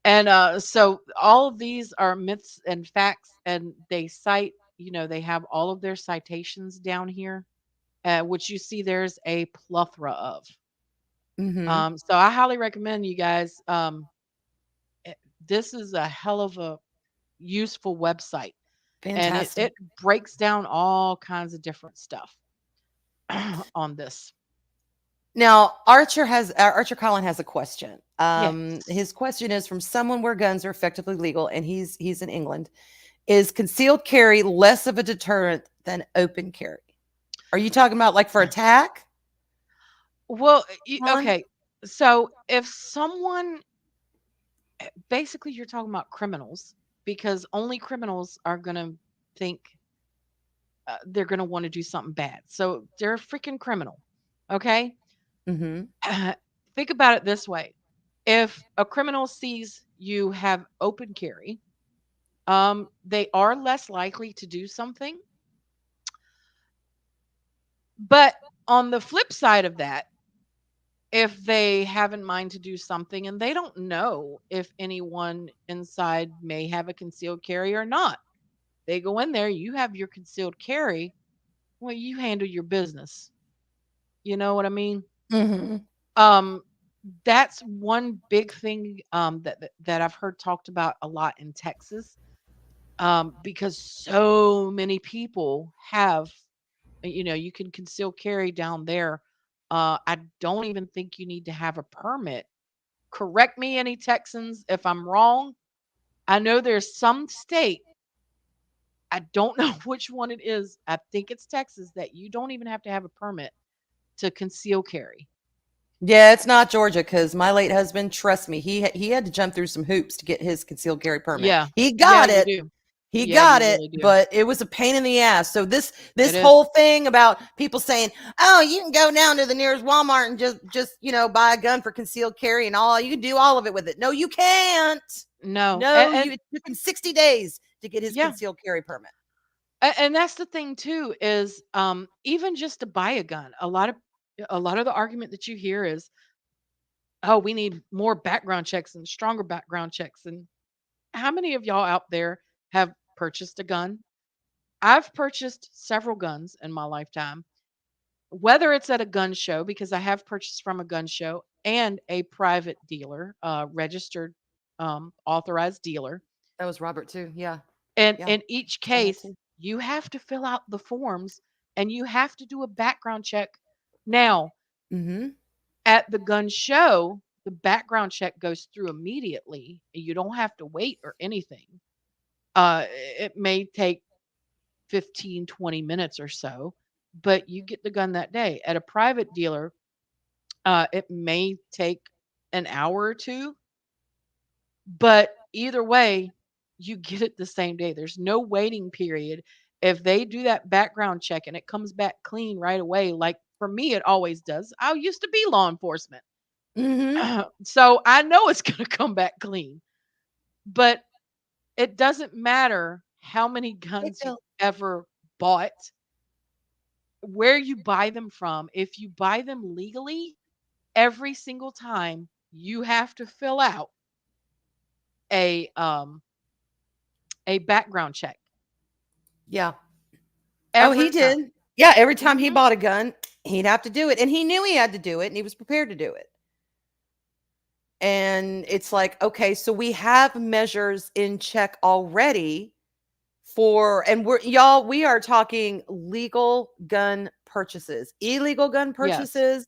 Speaker 1: And so all of these are myths and facts, and they cite, they have all of their citations down here, which you see there's a plethora of.
Speaker 2: Mhm.
Speaker 1: So I highly recommend you guys. Eh, this is a hell of a useful website, and it,
Speaker 2: Fantastic.
Speaker 1: it breaks down all kinds of different stuff on this.
Speaker 2: Now, Archer Collin has a question.
Speaker 1: Yes.
Speaker 2: His question is from someone where guns are effectively legal, and he's in England. Is concealed carry less of a deterrent than open carry? Are you talking about like for attack,
Speaker 1: Well,
Speaker 2: Colin?
Speaker 1: okay. So if someone, basically, you're talking about criminals because only criminals are going to think they're going to want to do something bad. So they're a freaking criminal. Okay.
Speaker 2: Mm-hmm.
Speaker 1: Think about it this way: if a criminal sees you have open carry, they are less likely to do something. But on the flip side of that, if they have in mind to do something and they don't know if anyone inside may have a concealed carry or not, they go in there, you have your concealed carry, well, you handle your business. You know what I mean?
Speaker 2: Mm-hmm.
Speaker 1: Um, that's one big thing that I've heard talked about a lot in Texas, because so many people have, you can conceal carry down there. I don't even think you need to have a permit. Correct me, any Texans, if I'm wrong. I know there's some state, I don't know which one it is. I think it's Texas that you don't even have to have a permit to conceal carry.
Speaker 2: Yeah, it's not Georgia because my late husband, trust me, he had to jump through some hoops to get his concealed carry permit.
Speaker 1: Yeah.
Speaker 2: He
Speaker 1: Yeah,
Speaker 2: got
Speaker 1: you
Speaker 2: it.
Speaker 1: do.
Speaker 2: He
Speaker 1: Yeah,
Speaker 2: got
Speaker 1: you
Speaker 2: it,
Speaker 1: really do.
Speaker 2: but it was a pain in the ass. So this
Speaker 1: It is.
Speaker 2: whole thing about people saying, "Oh, you can go down to the nearest Walmart and just buy a gun for concealed carry and all you can do all of it with it." No, you can't.
Speaker 1: No.
Speaker 2: No,
Speaker 1: And
Speaker 2: it took him 60 days to get his
Speaker 1: yeah.
Speaker 2: concealed carry permit.
Speaker 1: And that's the thing too is even just to buy a gun, a lot of the argument that you hear is, oh, we need more background checks and stronger background checks. And how many of y'all out there have purchased a gun? I've purchased several guns in my lifetime, whether it's at a gun show, because I have purchased from a gun show, and a private dealer, registered, authorized dealer.
Speaker 2: That was Robert too. Yeah.
Speaker 1: And
Speaker 2: Yeah.
Speaker 1: in each
Speaker 2: Done that
Speaker 1: case,
Speaker 2: too.
Speaker 1: you have to fill out the forms and you have to do a background check. Now,
Speaker 2: Mhm.
Speaker 1: at the gun show, the background check goes through immediately. You don't have to wait or anything. It may take 15, 20 minutes or so, but you get the gun that day. At a private dealer, it may take an hour or two, but either way, you get it the same day. There's no waiting period. If they do that background check and it comes back clean right away, like for me, it always does. I used to be law enforcement.
Speaker 2: Mhm.
Speaker 1: So I know it's going to come back clean, but it doesn't matter how many
Speaker 2: Hey,
Speaker 1: guns you've
Speaker 2: Phil.
Speaker 1: ever bought, where you buy them from. If you buy them legally, every single time you have to fill out a um a background check
Speaker 2: Yeah. Oh, he
Speaker 1: every time.
Speaker 2: did. Yeah, every time he
Speaker 1: Mhm.
Speaker 2: bought a gun, he'd have to do it, and he knew he had to do it, and he was prepared to do it. And it's like, okay, so we have measures in check already and we are talking legal gun purchases. Illegal gun
Speaker 1: Yes.
Speaker 2: purchases,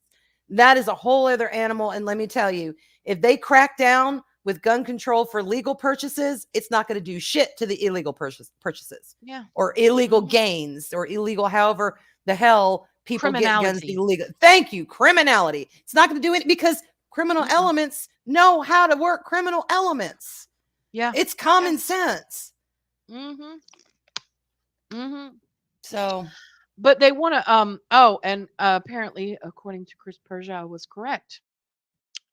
Speaker 2: that is a whole other animal. And let me tell you, if they crack down with gun control for legal purchases, it's not going to do shit to the illegal purchases
Speaker 1: Yeah.
Speaker 2: or illegal
Speaker 1: Mhm.
Speaker 2: gains or illegal, however the hell people get guns
Speaker 1: Criminality.
Speaker 2: illegal. Thank you. Criminality. It's not going to do it because criminal
Speaker 1: Mm-mm.
Speaker 2: elements know how to work criminal elements.
Speaker 1: Yeah.
Speaker 2: It's
Speaker 1: Yeah.
Speaker 2: common sense.
Speaker 1: Mhm. Mhm.
Speaker 2: So,
Speaker 1: But they want to oh, and apparently according to Chris Persia I was correct.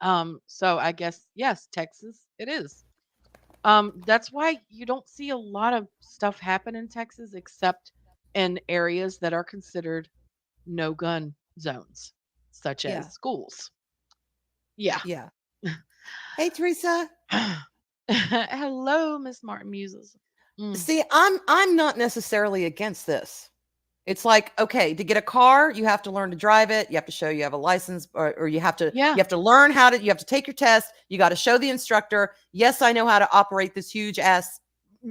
Speaker 1: So I guess yes, Texas it is. That's why you don't see a lot of stuff happen in Texas except in areas that are considered no gun zones, such as
Speaker 2: yeah.
Speaker 1: schools. Yeah.
Speaker 2: Yeah. Hey, Teresa.
Speaker 1: Hello, Miss Martin Muses. Mm.
Speaker 2: See, I'm not necessarily against this. It's like, okay, to get a car, you have to learn to drive it. You have to show you have a license, or
Speaker 1: Yeah,
Speaker 2: you have to learn how to, you have to take your test. You got to show the instructor, yes, I know how to operate this huge ass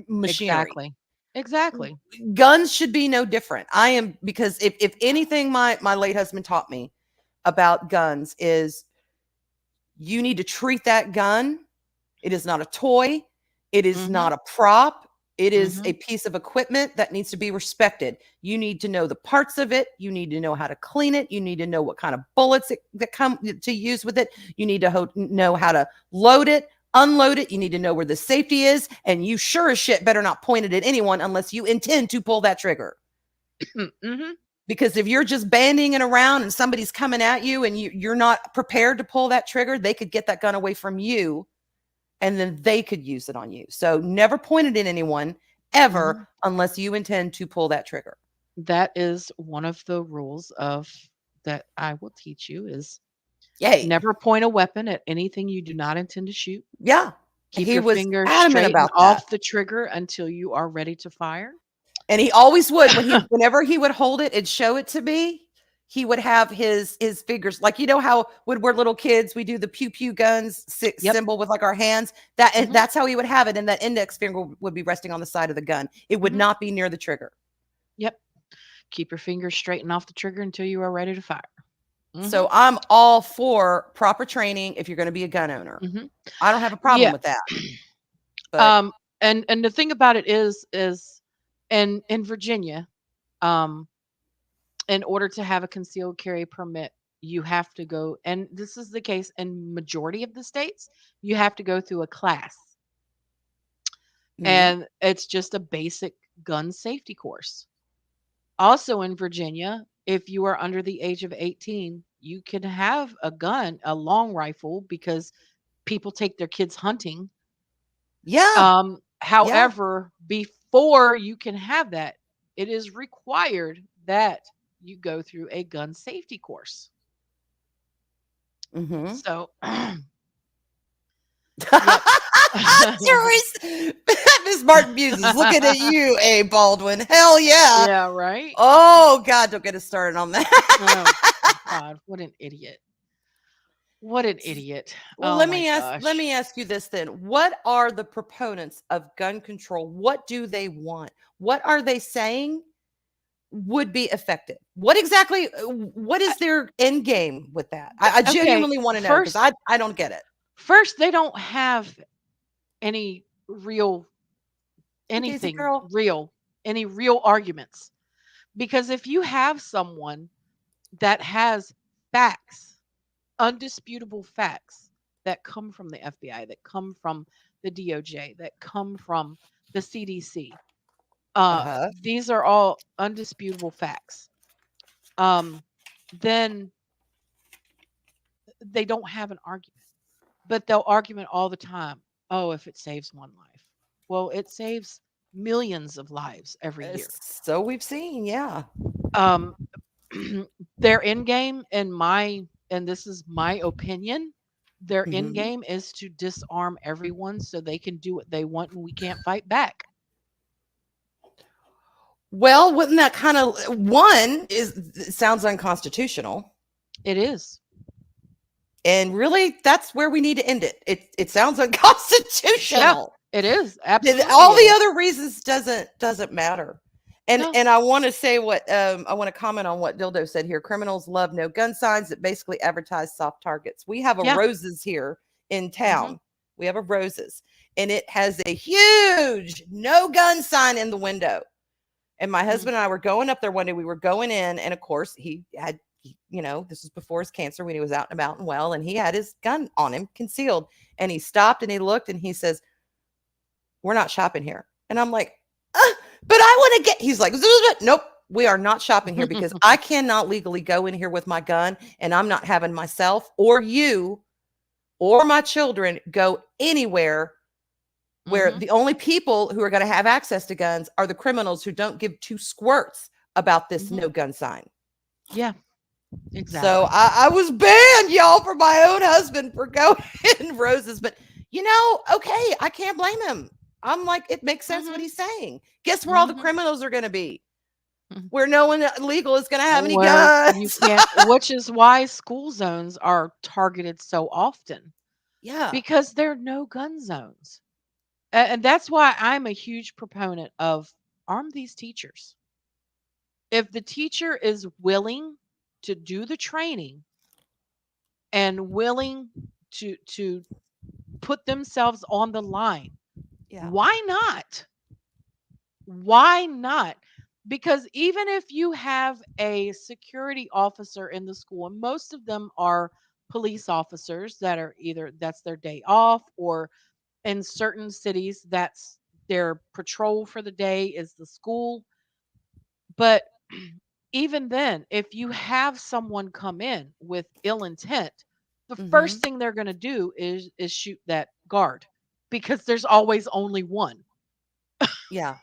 Speaker 2: machinery.
Speaker 1: exactly. Exactly.
Speaker 2: Guns should be no different. I am, because if anything my late husband taught me about guns is you need to treat that gun. It is not a toy. It is
Speaker 1: Mhm.
Speaker 2: not a prop. It is a
Speaker 1: Mhm.
Speaker 2: piece of equipment that needs to be respected. You need to know the parts of it. You need to know how to clean it. You need to know what kind of bullets that come to use with it. You need to know how to load it, unload it. You need to know where the safety is. And you sure as shit better not point it at anyone unless you intend to pull that trigger.
Speaker 1: Mhm.
Speaker 2: Because if you're just bandying it around and somebody's coming at you and you're not prepared to pull that trigger, they could get that gun away from you and then they could use it on you. So never point it at anyone ever
Speaker 1: Mhm.
Speaker 2: unless you intend to pull that trigger.
Speaker 1: That is one of the rules of that I will teach you is
Speaker 2: Yay.
Speaker 1: never point a weapon at anything you do not intend to shoot.
Speaker 2: Yeah.
Speaker 1: Keep
Speaker 2: He
Speaker 1: your
Speaker 2: was
Speaker 1: finger
Speaker 2: adamant
Speaker 1: straight and
Speaker 2: about that.
Speaker 1: off the trigger until you are ready to fire.
Speaker 2: And he always would whenever he would hold it and show it to me, he would have his fingers, like, you know how when we're little kids we do the pew pew guns
Speaker 1: Yep.
Speaker 2: symbol with like our hands, that and
Speaker 1: Mhm.
Speaker 2: that's how he would have it, and that index finger would be resting on the side of the gun. It would
Speaker 1: Mhm.
Speaker 2: not be near the trigger.
Speaker 1: Yep. Keep your finger straight and off the trigger until you are ready to fire. Mhm.
Speaker 2: So I'm all for proper training if you're going to be a gun owner.
Speaker 1: Mhm.
Speaker 2: I don't have a problem
Speaker 1: Yeah.
Speaker 2: with that. But
Speaker 1: Um and the thing about it is in Virginia, um in order to have a concealed carry permit, you have to go, and this is the case in majority of the states, you have to go through a class.
Speaker 2: mhm.
Speaker 1: And it's just a basic gun safety course. Also in Virginia, if you are under the age of 18, you can have a gun, a long rifle, because people take their kids hunting.
Speaker 2: Yeah. Yeah.
Speaker 1: However, before you can have that, it is required that you go through a gun safety course.
Speaker 2: Mhm.
Speaker 1: So, yep.
Speaker 2: Teresa, Miss Martin Muse is looking at you, A. Baldwin. Hell yeah.
Speaker 1: Yeah, right?
Speaker 2: Oh God, don't get us started on that.
Speaker 1: Oh God, what an idiot. What an idiot.
Speaker 2: Well,
Speaker 1: Oh my
Speaker 2: let
Speaker 1: gosh.
Speaker 2: me ask you this then. What are the proponents of gun control? What do they want? What are they saying would be effective? What exactly, what
Speaker 1: I-
Speaker 2: is their end game with that? I
Speaker 1: Okay,
Speaker 2: genuinely want to know because
Speaker 1: first
Speaker 2: I don't get it.
Speaker 1: first they don't have any real
Speaker 2: Hey, Daisy
Speaker 1: anything
Speaker 2: girl.
Speaker 1: real, any real arguments. Because if you have someone that has facts, undisputable facts that come from the FBI, that come from the DOJ, that come from the CDC,
Speaker 2: Uh-huh.
Speaker 1: these are all undisputable facts. Um, then they don't have an argument, but they'll argument all the time. Oh, if it saves one life, well, it saves millions of lives every year.
Speaker 2: So we've seen, yeah.
Speaker 1: Um, their end game, and this is my opinion, their end
Speaker 2: Mhm.
Speaker 1: game is to disarm everyone so they can do what they want and we can't fight back.
Speaker 2: Well, wouldn't that kind of one is it sounds unconstitutional.
Speaker 1: It is.
Speaker 2: And really, that's where we need to end it. It sounds
Speaker 1: Yeah,
Speaker 2: unconstitutional.
Speaker 1: it is. Absolutely,
Speaker 2: All
Speaker 1: it
Speaker 2: the
Speaker 1: is.
Speaker 2: other reasons doesn't matter.
Speaker 1: No.
Speaker 2: And I want to say what I want to comment on what Dildo said here. Criminals love no gun signs that basically advertise soft targets. We have a
Speaker 1: Yeah.
Speaker 2: Roses here in
Speaker 1: Hmm.
Speaker 2: town. We have a Roses, and it has a huge no gun sign in the window. And my
Speaker 1: Mm.
Speaker 2: husband and I were going up there one day. We were going in, and of course, you know, this was before his cancer when he was out and about and well, and he had his gun on him concealed. And he stopped and he looked and he says, we're not shopping here. And I'm like, but I want to get, he's like, nope, we are not shopping here because I cannot legally go in here with my gun and I'm not having myself or you or my children go anywhere where
Speaker 1: Mhm.
Speaker 2: the only people who are going to have access to guns are the criminals who don't give two squirts about this
Speaker 1: Mhm.
Speaker 2: no gun sign.
Speaker 1: Yeah,
Speaker 2: So
Speaker 1: exactly.
Speaker 2: I was banned, y'all, for my own husband for going in roses. But okay, I can't blame him. I'm like, it makes sense what
Speaker 1: Mhm.
Speaker 2: he's saying. Guess where all the
Speaker 1: Mhm.
Speaker 2: criminals are going to be?
Speaker 1: Mhm.
Speaker 2: Where no one legal is going to have any
Speaker 1: Where you
Speaker 2: guns.
Speaker 1: can't, which is why school zones are targeted so often
Speaker 2: Yeah.
Speaker 1: because there are no gun zones. And that's why I'm a huge proponent of arm these teachers. If the teacher is willing to do the training and willing to put themselves on the line,
Speaker 2: Yeah.
Speaker 1: why not? Why not? Because even if you have a security officer in the school, and most of them are police officers that are either that's their day off, or in certain cities that's their patrol for the day is the school. But even then, if you have someone come in with ill intent, the
Speaker 2: Mm-hmm.
Speaker 1: first thing they're going to do is shoot that guard because there's always only one.
Speaker 2: Yeah.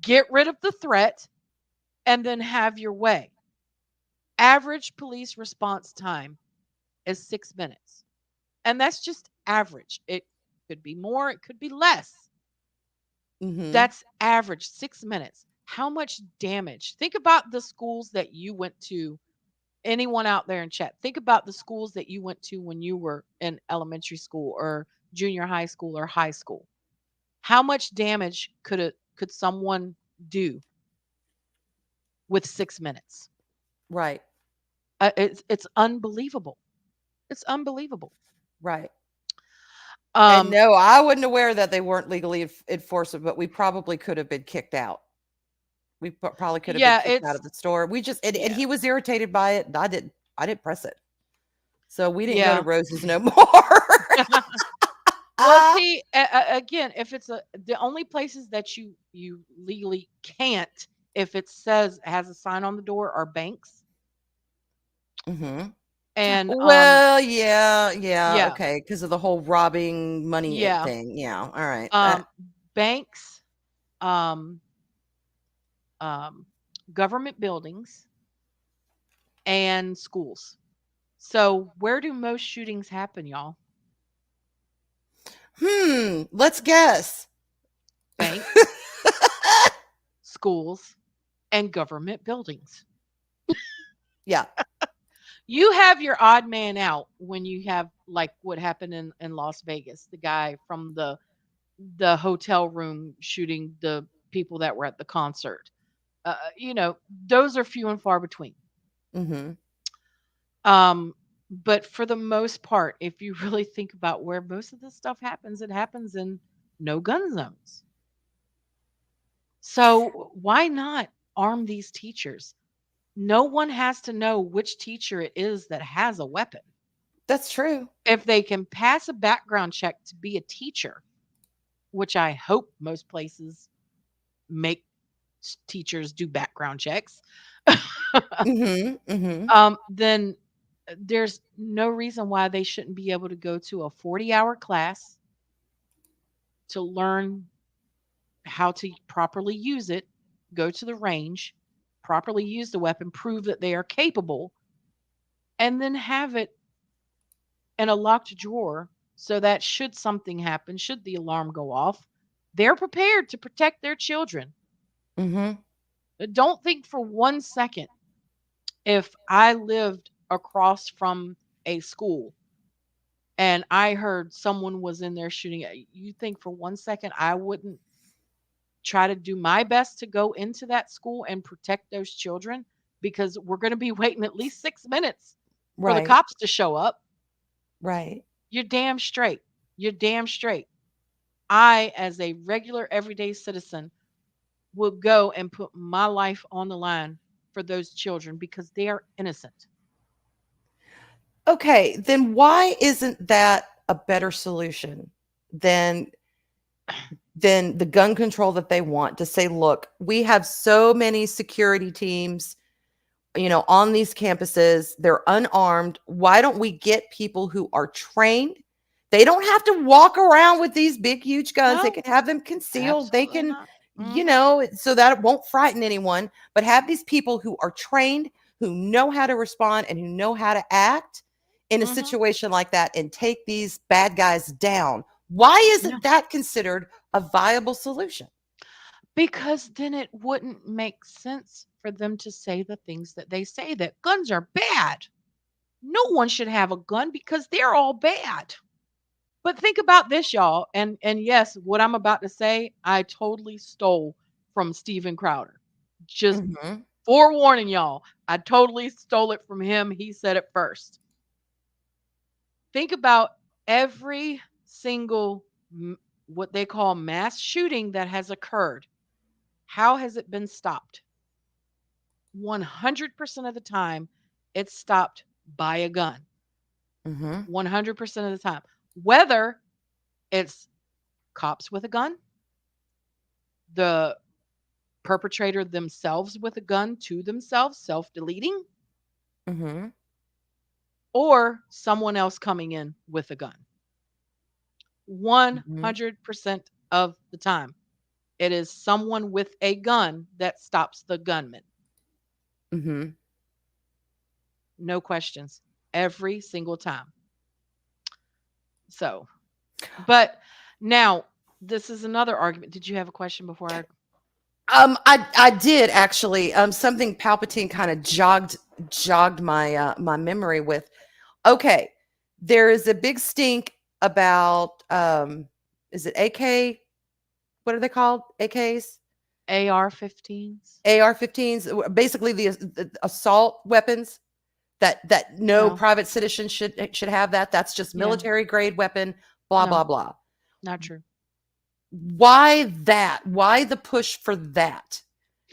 Speaker 1: Get rid of the threat and then have your way. Average police response time is 6 minutes. And that's just average. It could be more, it could be less.
Speaker 2: Mm-hmm.
Speaker 1: That's average, 6 minutes. How much damage? Think about the schools that you went to. Anyone out there in chat, think about the schools that you went to when you were in elementary school or junior high school or high school. How much damage could someone do with 6 minutes?
Speaker 2: Right.
Speaker 1: It's unbelievable. It's unbelievable.
Speaker 2: Right. And
Speaker 1: Um,
Speaker 2: no, I wasn't aware that they weren't legally enforceable, but we probably could have been kicked out. We probably could have been
Speaker 1: yeah,
Speaker 2: kicked out
Speaker 1: it's
Speaker 2: of the store. We just and
Speaker 1: yeah,
Speaker 2: he was irritated by it. And I didn't press it. So we didn't go to
Speaker 1: yeah.
Speaker 2: Roses no more.
Speaker 1: Well, see, again, if it's the only places that you legally can't, if it says has a sign on the door, are banks
Speaker 2: Mhm.
Speaker 1: and
Speaker 2: Well, yeah, yeah,
Speaker 1: yeah,
Speaker 2: okay, because of the whole robbing money
Speaker 1: yeah,
Speaker 2: thing. Yeah, all right. That
Speaker 1: um, banks, um, um, government buildings, and schools. So where do most shootings happen, y'all?
Speaker 2: let's guess.
Speaker 1: Banks, schools, and government buildings.
Speaker 2: Yeah.
Speaker 1: You have your odd man out when you have like what happened in Las Vegas, the guy from the hotel room shooting the people that were at the concert. Those are few and far between.
Speaker 2: Mhm.
Speaker 1: Um, but for the most part, if you really think about where most of this stuff happens, it happens in no gun zones. So why not arm these teachers? No one has to know which teacher it is that has a weapon.
Speaker 2: That's true.
Speaker 1: If they can pass a background check to be a teacher, which I hope most places make teachers do background checks,
Speaker 2: Mhm. Mhm.
Speaker 1: then there's no reason why they shouldn't be able to go to a 40-hour class to learn how to properly use it, go to the range, properly use the weapon, prove that they are capable, and then have it in a locked drawer so that should something happen, should the alarm go off, they're prepared to protect their children.
Speaker 2: Mhm.
Speaker 1: Don't think for 1 second if I lived across from a school and I heard someone was in there shooting, you think for 1 second I wouldn't try to do my best to go into that school and protect those children because we're going to be waiting at least 6 minutes for the
Speaker 2: Right.
Speaker 1: cops to show up.
Speaker 2: Right.
Speaker 1: You're damn straight. You're damn straight. I, as a regular everyday citizen, will go and put my life on the line for those children because they are innocent.
Speaker 2: Okay, then why isn't that a better solution than than the gun control that they want, to say, look, we have so many security teams, on these campuses. They're unarmed. Why don't we get people who are trained? They don't have to walk around with these big, huge guns. They
Speaker 1: No,
Speaker 2: can have them concealed. They
Speaker 1: absolutely
Speaker 2: can,
Speaker 1: not. Mhm.
Speaker 2: so that it won't frighten anyone, but have these people who are trained, who know how to respond and who know how to act in a
Speaker 1: Mhm.
Speaker 2: situation like that and take these bad guys down. Why
Speaker 1: Yeah.
Speaker 2: isn't that considered a viable solution?
Speaker 1: Because then it wouldn't make sense for them to say the things that they say, that guns are bad. No one should have a gun because they're all bad. But think about this, y'all. And yes, what I'm about to say, I totally stole from Steven Crowder. Just
Speaker 2: Hmm.
Speaker 1: forewarning y'all, I totally stole it from him. He said it first. Think about every single what they call mass shooting that has occurred. How has it been stopped? 100% of the time, it's stopped by a gun.
Speaker 2: Hmm.
Speaker 1: 100% of the time. Whether it's cops with a gun, the perpetrator themselves with a gun to themselves, self deleting,
Speaker 2: Hmm.
Speaker 1: or someone else coming in with a gun.
Speaker 2: Hmm.
Speaker 1: 100% of the time, it is someone with a gun that stops the gunman.
Speaker 2: Hmm.
Speaker 1: No questions. Every single time. So, but now this is another argument. Did you have a question before I?
Speaker 2: I did actually. Something Palpatine kind of jogged my my memory with. Okay, there is a big stink about is it AK? What are they called? AKs,
Speaker 1: AR-15s?
Speaker 2: AR-15s, basically the assault weapons that no
Speaker 1: No.
Speaker 2: private citizen should have that. That's just
Speaker 1: Yeah.
Speaker 2: military grade weapon. Blah
Speaker 1: No.
Speaker 2: blah blah.
Speaker 1: Not true.
Speaker 2: Why that? Why the push for that?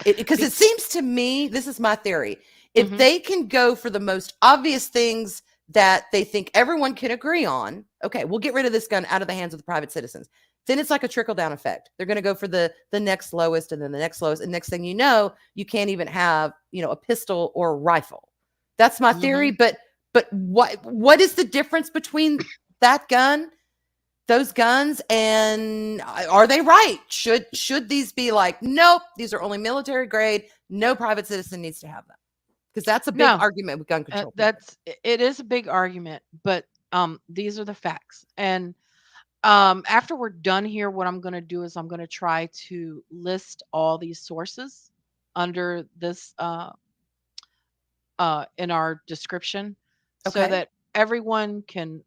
Speaker 2: Because it
Speaker 1: Be-
Speaker 2: seems to me, this is my theory, if
Speaker 1: mhm.
Speaker 2: they can go for the most obvious things that they think everyone can agree on, okay, we'll get rid of this gun out of the hands of the private citizens. Then it's like a trickle down effect. They're going to go for the next lowest and then the next lowest, and next thing you know, you can't even have a pistol or a rifle. That's my theory.
Speaker 1: Mhm.
Speaker 2: But what is the difference between that gun, those guns, and are they right? Should these be like, nope, these are only military grade, no private citizen needs to have them? Because that's a big
Speaker 1: No.
Speaker 2: argument with gun control people.
Speaker 1: It is a big argument, but these are the facts. And after we're done here, what I'm going to do is I'm going to try to list all these sources under this in our description so
Speaker 2: Okay.
Speaker 1: that everyone can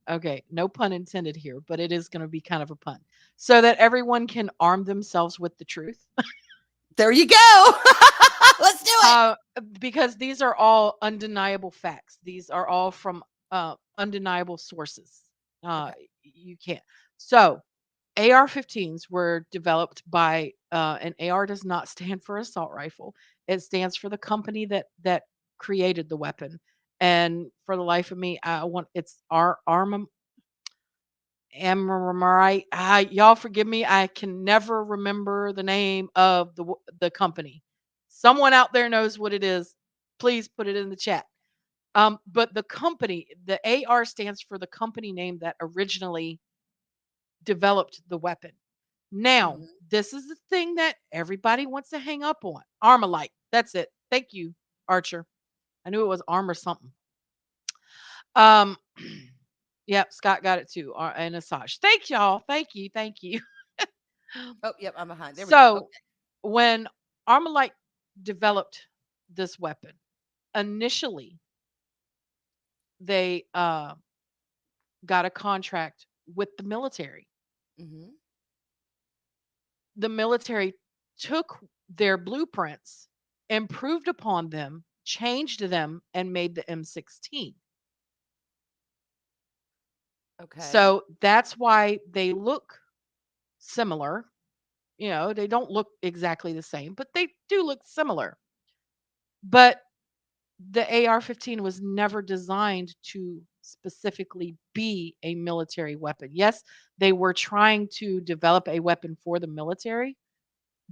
Speaker 1: okay, no pun intended here, but it is going to be kind of a pun. So that everyone can arm themselves with the truth.
Speaker 2: There you go. Let's do it.
Speaker 1: Uh, because these are all undeniable facts. These are all from undeniable sources. Uh,
Speaker 2: Okay.
Speaker 1: you can't. So, AR-15s were developed by, and AR does not stand for assault rifle. It stands for the company that created the weapon. And for the life of me, I want it's our arm. Amorite. Y'all forgive me. I can never remember the name of the company. Someone out there knows what it is. Please put it in the chat. But the company, the AR stands for the company name that originally developed the weapon. Now,
Speaker 2: Mhm.
Speaker 1: this is the thing that everybody wants to hang up on. Armalite. That's it. Thank you, Archer. I knew it was armor something. Um, yep, Scott got it too. And Asajj. Thank y'all. Thank you. Thank you.
Speaker 2: Oh, yep, I'm behind. There we go.
Speaker 1: So
Speaker 2: Okay.
Speaker 1: when Armalite developed this weapon, initially they got a contract with the military.
Speaker 2: Hmm.
Speaker 1: The military took their blueprints, improved upon them, changed them, and made the M16.
Speaker 2: Okay.
Speaker 1: So that's why they look similar. They don't look exactly the same, but they do look similar. But the AR-15 was never designed to specifically be a military weapon. Yes, they were trying to develop a weapon for the military,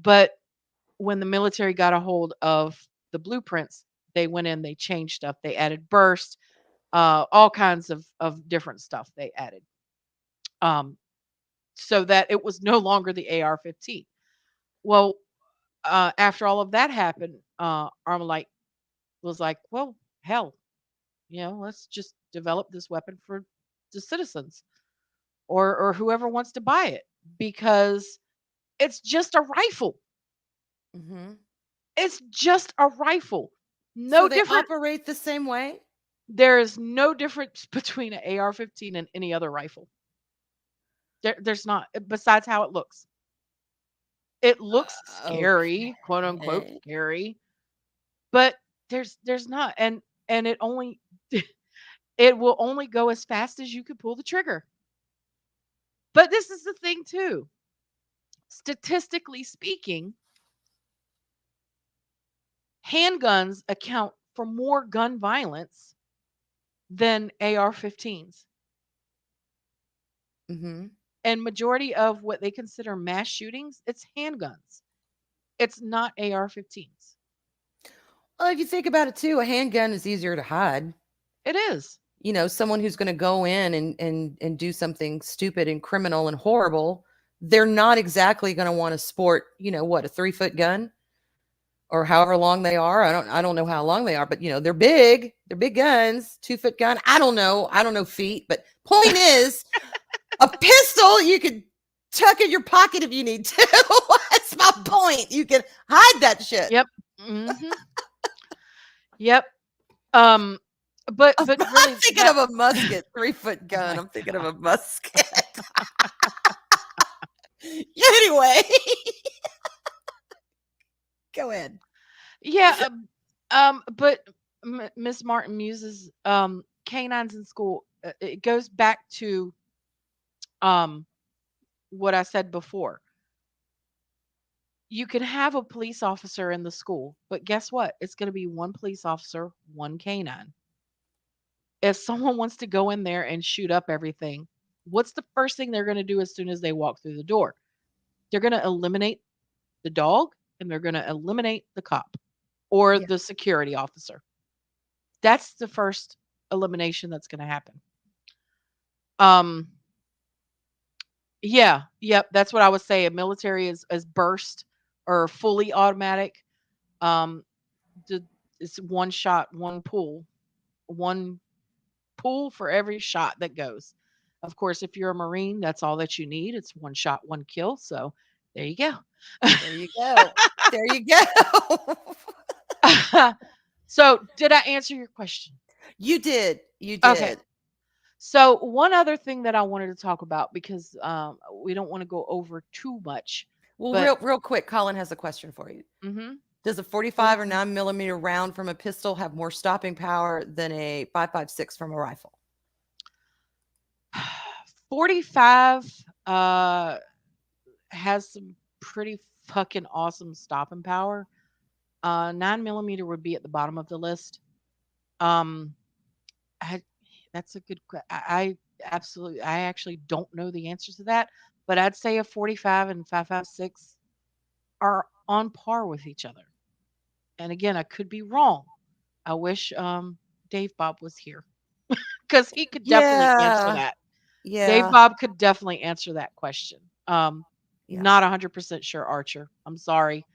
Speaker 1: but when the military got a hold of the blueprints, they went in, they changed stuff, they added burst, all kinds of different stuff they added, um, so that it was no longer the AR-15. Well, after all of that happened, Armalite was like, "Well, hell, let's just develop this weapon for the citizens or whoever wants to buy it because it's just a rifle.
Speaker 2: Hmm.
Speaker 1: It's just a rifle.
Speaker 2: So
Speaker 1: No
Speaker 2: they
Speaker 1: different.
Speaker 2: operate the same way?
Speaker 1: There is no difference between an AR-15 and any other rifle. There's not. Besides how it looks. It looks scary, quote unquote
Speaker 2: Okay.
Speaker 1: scary, but there's not. And it only it will only go as fast as you can pull the trigger. But this is the thing too. Statistically speaking, handguns account for more gun violence than AR-15s.
Speaker 2: Hmm.
Speaker 1: And majority of what they consider mass shootings, it's handguns. It's not AR-15s.
Speaker 2: Well, if you think about it too, a handgun is easier to hide.
Speaker 1: It is.
Speaker 2: Someone who's going to go in and do something stupid and criminal and horrible, they're not exactly going to want to sport, what, a 3-foot gun or however long they are. I don't know how long they are, but they're big. They're big guns, 2-foot gun. I don't know feet, but point is, a pistol you could tuck in your pocket if you need to. That's my point. You can hide that shit.
Speaker 1: Yep. Mhm. Yep. Um but
Speaker 2: I'm
Speaker 1: but
Speaker 2: not
Speaker 1: really
Speaker 2: thinking
Speaker 1: that
Speaker 2: of a musket, 3-foot
Speaker 1: oh
Speaker 2: gun.
Speaker 1: my
Speaker 2: I'm thinking of
Speaker 1: god.
Speaker 2: a musket. Anyway, go ahead.
Speaker 1: Yeah, but Miss Martin uses canines in school. It goes back to um what I said before. You can have a police officer in the school, but guess what? It's going to be one police officer, one canine. If someone wants to go in there and shoot up everything, what's the first thing they're going to do as soon as they walk through the door? They're going to eliminate the dog and they're going to eliminate the cop or
Speaker 2: Yeah.
Speaker 1: the security officer. That's the first elimination that's going to happen. Um yeah, yep, that's what I was saying. Military is burst or fully automatic. Um the, it's one shot, one pull for every shot that goes. Of course, if you're a Marine, that's all that you need. It's one shot, one kill. So there you go.
Speaker 2: There you go. There you go.
Speaker 1: So did I answer your question?
Speaker 2: You did. You
Speaker 1: Okay.
Speaker 2: did.
Speaker 1: So one other thing that I wanted to talk about because we don't want to go over too much,
Speaker 2: Well,
Speaker 1: but
Speaker 2: real quick, Colin has a question for you.
Speaker 1: mm-hmm,
Speaker 2: Does a 45 or 9 millimeter round from a pistol have more stopping power than a 5.56 from a rifle?
Speaker 1: 45 has some pretty fucking awesome stopping power. 9 millimeter would be at the bottom of the list. Um, I, that's a good. I absolutely. I actually don't know the answer to that, but I'd say a 45 and 5.56 are on par with each other. And again, I could be wrong. I wish Dave Bob was here because he could definitely answer
Speaker 2: Yeah.
Speaker 1: that. Dave
Speaker 2: Yeah.
Speaker 1: Bob could definitely answer that question.
Speaker 2: Yeah.
Speaker 1: Not 100% sure, Archer. I'm sorry.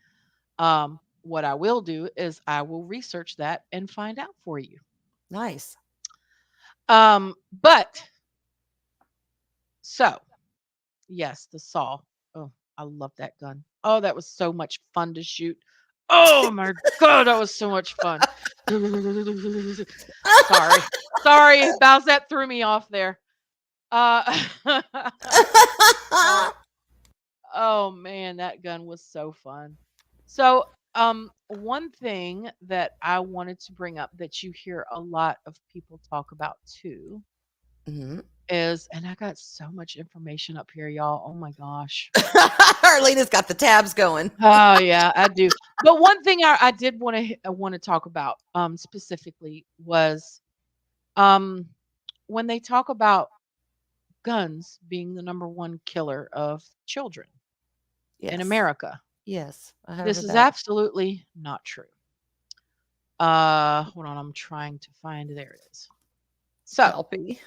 Speaker 1: What I will do is I will research that and find out for you.
Speaker 2: Nice.
Speaker 1: But so yes, the saw. Oh, I love that gun. Oh, that was so much fun to shoot. Oh my god, that was so much fun. Sorry. Sorry, Bowsette threw me off there. Uh, uh oh man, that gun was so fun. So, one thing that I wanted to bring up that you hear a lot of people talk about too
Speaker 2: Mhm.
Speaker 1: is, and I got so much information up here, y'all. Oh my gosh.
Speaker 2: Arlena's got the tabs going.
Speaker 1: Oh yeah, I do. But one thing I did want to talk about specifically was um when they talk about guns being the number one killer of children in
Speaker 2: Yes.
Speaker 1: America,
Speaker 2: Yes. I heard
Speaker 1: this
Speaker 2: of
Speaker 1: is
Speaker 2: that.
Speaker 1: absolutely not true. Hold on, I'm trying to find there it is. So,
Speaker 2: Pelpy.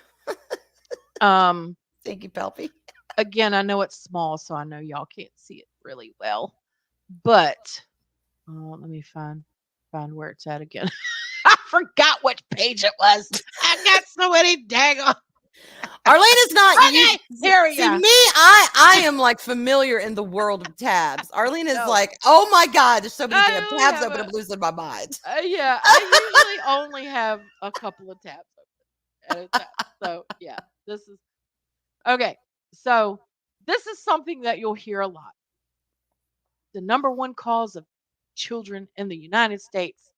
Speaker 1: um,
Speaker 2: Thank you, Pelpy.
Speaker 1: again, I know it's small, so I know y'all can't see it really well. But let me find where it's at again. I forgot which page it was. I got so many daggone.
Speaker 2: Arlena's not you.
Speaker 1: Okay, here we
Speaker 2: See
Speaker 1: go.
Speaker 2: me, I am like familiar in the world of tabs. Arlena's
Speaker 1: No,
Speaker 2: like, oh my god, there's so many damn
Speaker 1: I only
Speaker 2: tabs
Speaker 1: have
Speaker 2: open. I'm losing my mind.
Speaker 1: yeah, I usually only have a couple of tabs open at a time. So yeah, this is okay. So this is something that you'll hear a lot. The number one cause of children in the United States,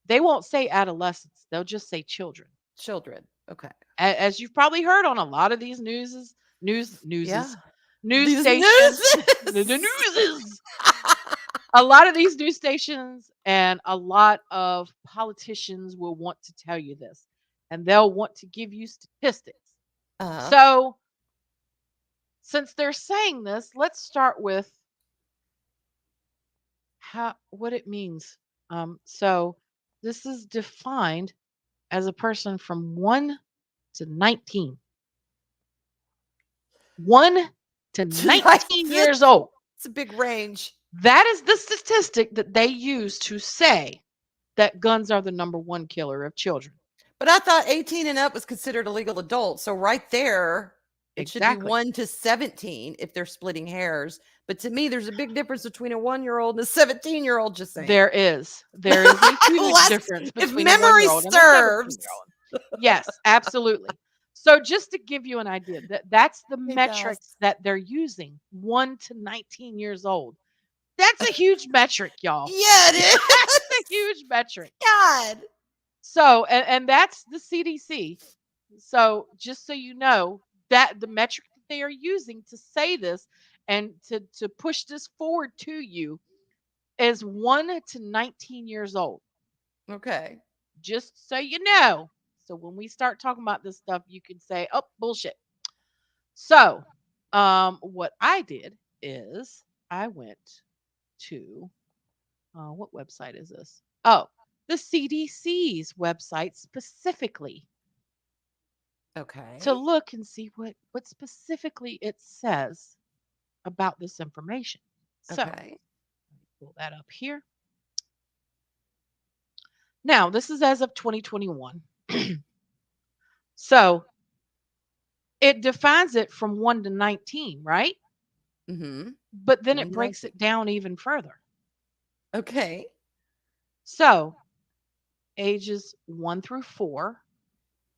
Speaker 1: they won't say adolescents, they'll just say children.
Speaker 2: Children. Okay.
Speaker 1: As you've probably heard on a lot of these
Speaker 2: Yeah.
Speaker 1: news
Speaker 2: These
Speaker 1: stations, the
Speaker 2: newses.
Speaker 1: newses, a lot of these news stations and a lot of politicians will want to tell you this, and they'll want to give you statistics.
Speaker 2: uh,
Speaker 1: So, since they're saying this, let's start with how what it means. So this is defined as a person from 1 to 19. 1 to
Speaker 2: tonight.
Speaker 1: 19 years old.
Speaker 2: It's a big range.
Speaker 1: That is the statistic that they use to say that guns are the number one killer of children.
Speaker 2: But I thought 18 and up was considered a legal adult. So right there, it should be
Speaker 1: Exactly.
Speaker 2: 1 to 17 if they're splitting hairs. But to me, there's a big difference between a 1-year-old and a 17-year-old, just saying.
Speaker 1: There is. There is a huge
Speaker 2: Less,
Speaker 1: difference
Speaker 2: if
Speaker 1: between a
Speaker 2: memory
Speaker 1: 1-year-old and a
Speaker 2: serves.
Speaker 1: 17-year-old. Yes, absolutely. So just to give you an idea, that's the
Speaker 2: It does.
Speaker 1: metrics that they're using, 1 to 19 years old. That's a huge metric, y'all.
Speaker 2: Yeah, it
Speaker 1: That's a
Speaker 2: is.
Speaker 1: huge metric.
Speaker 2: God.
Speaker 1: So, and that's the CDC. So, just so you know, that the metric that they are using to say this and to push this forward to you is 1 to 19 years old.
Speaker 2: Okay.
Speaker 1: Just so you know. So when we start talking about this stuff, you can say, "Oh, bullshit." So, what I did is I went to what website is this? Oh, the CDC's website specifically to
Speaker 2: Okay.
Speaker 1: look and see what specifically it says about this information. So,
Speaker 2: Okay.
Speaker 1: pull that up here. Now, this is as of 2021. So, it defines it from 1 to 19, right?
Speaker 2: Mm-hmm.
Speaker 1: But then
Speaker 2: 1
Speaker 1: it
Speaker 2: to
Speaker 1: breaks
Speaker 2: 19.
Speaker 1: it down even further.
Speaker 2: Okay.
Speaker 1: So, ages 1 through 4,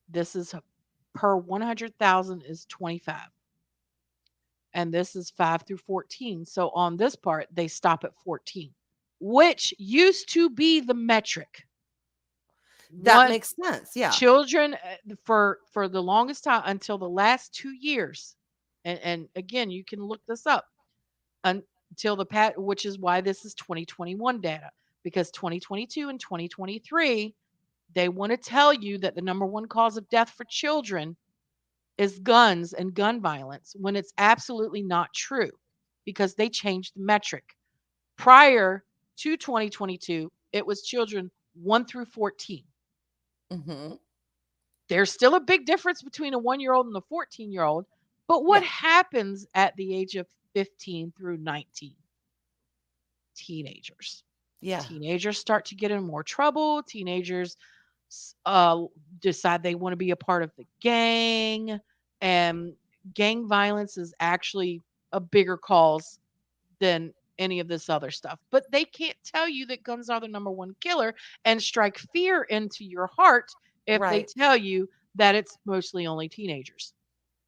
Speaker 1: this is per 100,000 is 25. And this is 5 through 14. So on this part, they stop at 14, which used to be the metric.
Speaker 2: That
Speaker 1: One
Speaker 2: makes sense. Yeah.
Speaker 1: children for the longest time until the last 2 years, and again, you can look this up until the pat, which is why this is 2021 data because 2022 and 2023 they want to tell you that the number one cause of death for children is guns and gun violence when it's absolutely not true because they changed the metric. Prior to 2022, it was children 1 through 14.
Speaker 2: Mm-hmm.
Speaker 1: There's still a big difference between a 1-year-old and a 14-year-old, but what
Speaker 2: Yeah.
Speaker 1: happens at the age of 15 through 19? Teenagers.
Speaker 2: Yeah.
Speaker 1: Teenagers start to get in more trouble. Teenagers uh, decide they want to be a part of the gang, and gang violence is actually a bigger cause than any of this other stuff. But they can't tell you that guns are the number one killer and strike fear into your heart if they
Speaker 2: Right.
Speaker 1: tell you that it's mostly only teenagers.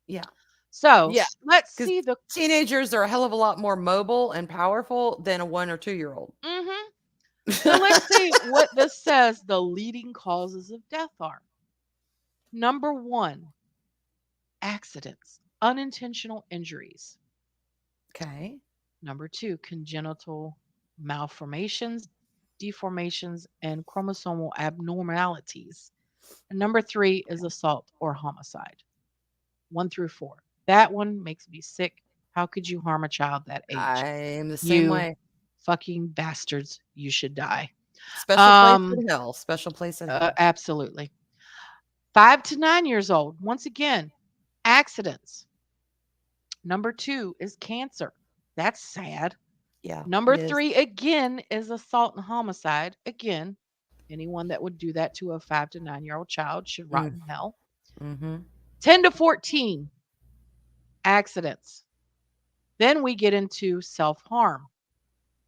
Speaker 2: Yeah.
Speaker 1: So
Speaker 2: Yeah.
Speaker 1: let's
Speaker 2: Because
Speaker 1: see the.
Speaker 2: teenagers are a hell of a lot more mobile and powerful than a 1 or 2-year-old.
Speaker 1: Mhm. So let's see what this says the leading causes of death are. Number one, accidents, unintentional injuries.
Speaker 2: Okay.
Speaker 1: Number two, congenital malformations, deformations, and chromosomal abnormalities. And number 3 is assault or homicide. 1 through 4. That one makes me sick. How could you harm a child that age?
Speaker 2: I'm the same
Speaker 1: You
Speaker 2: way.
Speaker 1: fucking bastards, you should die.
Speaker 2: Special place
Speaker 1: Um,
Speaker 2: in hell. Special place in hell.
Speaker 1: absolutely. 5 to 9 years old, once again, accidents. Number 2 is cancer. That's sad.
Speaker 2: Yeah,
Speaker 1: Number
Speaker 2: it is.
Speaker 1: 3 again is assault and homicide. Again, anyone that would do that to a 5 to 9-year-old child should rot
Speaker 2: Mm,
Speaker 1: in hell.
Speaker 2: mhm.
Speaker 1: 10 to 14 accidents. Then we get into self-harm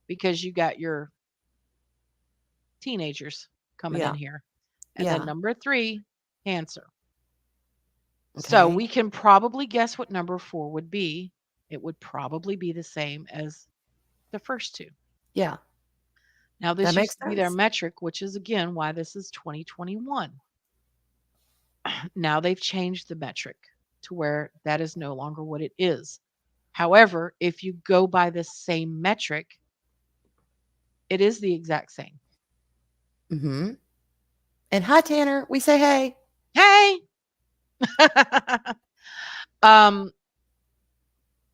Speaker 1: because you got your teenagers coming in
Speaker 2: Yeah,
Speaker 1: here. And then
Speaker 2: yeah.
Speaker 1: number 3, cancer. So
Speaker 2: Okay.
Speaker 1: we can probably guess what number 4 would be. It would probably be the same as the first two.
Speaker 2: Yeah,
Speaker 1: Now,
Speaker 2: that
Speaker 1: this
Speaker 2: makes
Speaker 1: used to be their
Speaker 2: sense.
Speaker 1: metric, which is again why this is 2021. Now they've changed the metric to where that is no longer what it is. However, if you go by the same metric, it is the exact same.
Speaker 2: Mhm. And hi, Tanner. We say hey.
Speaker 1: Hey! um,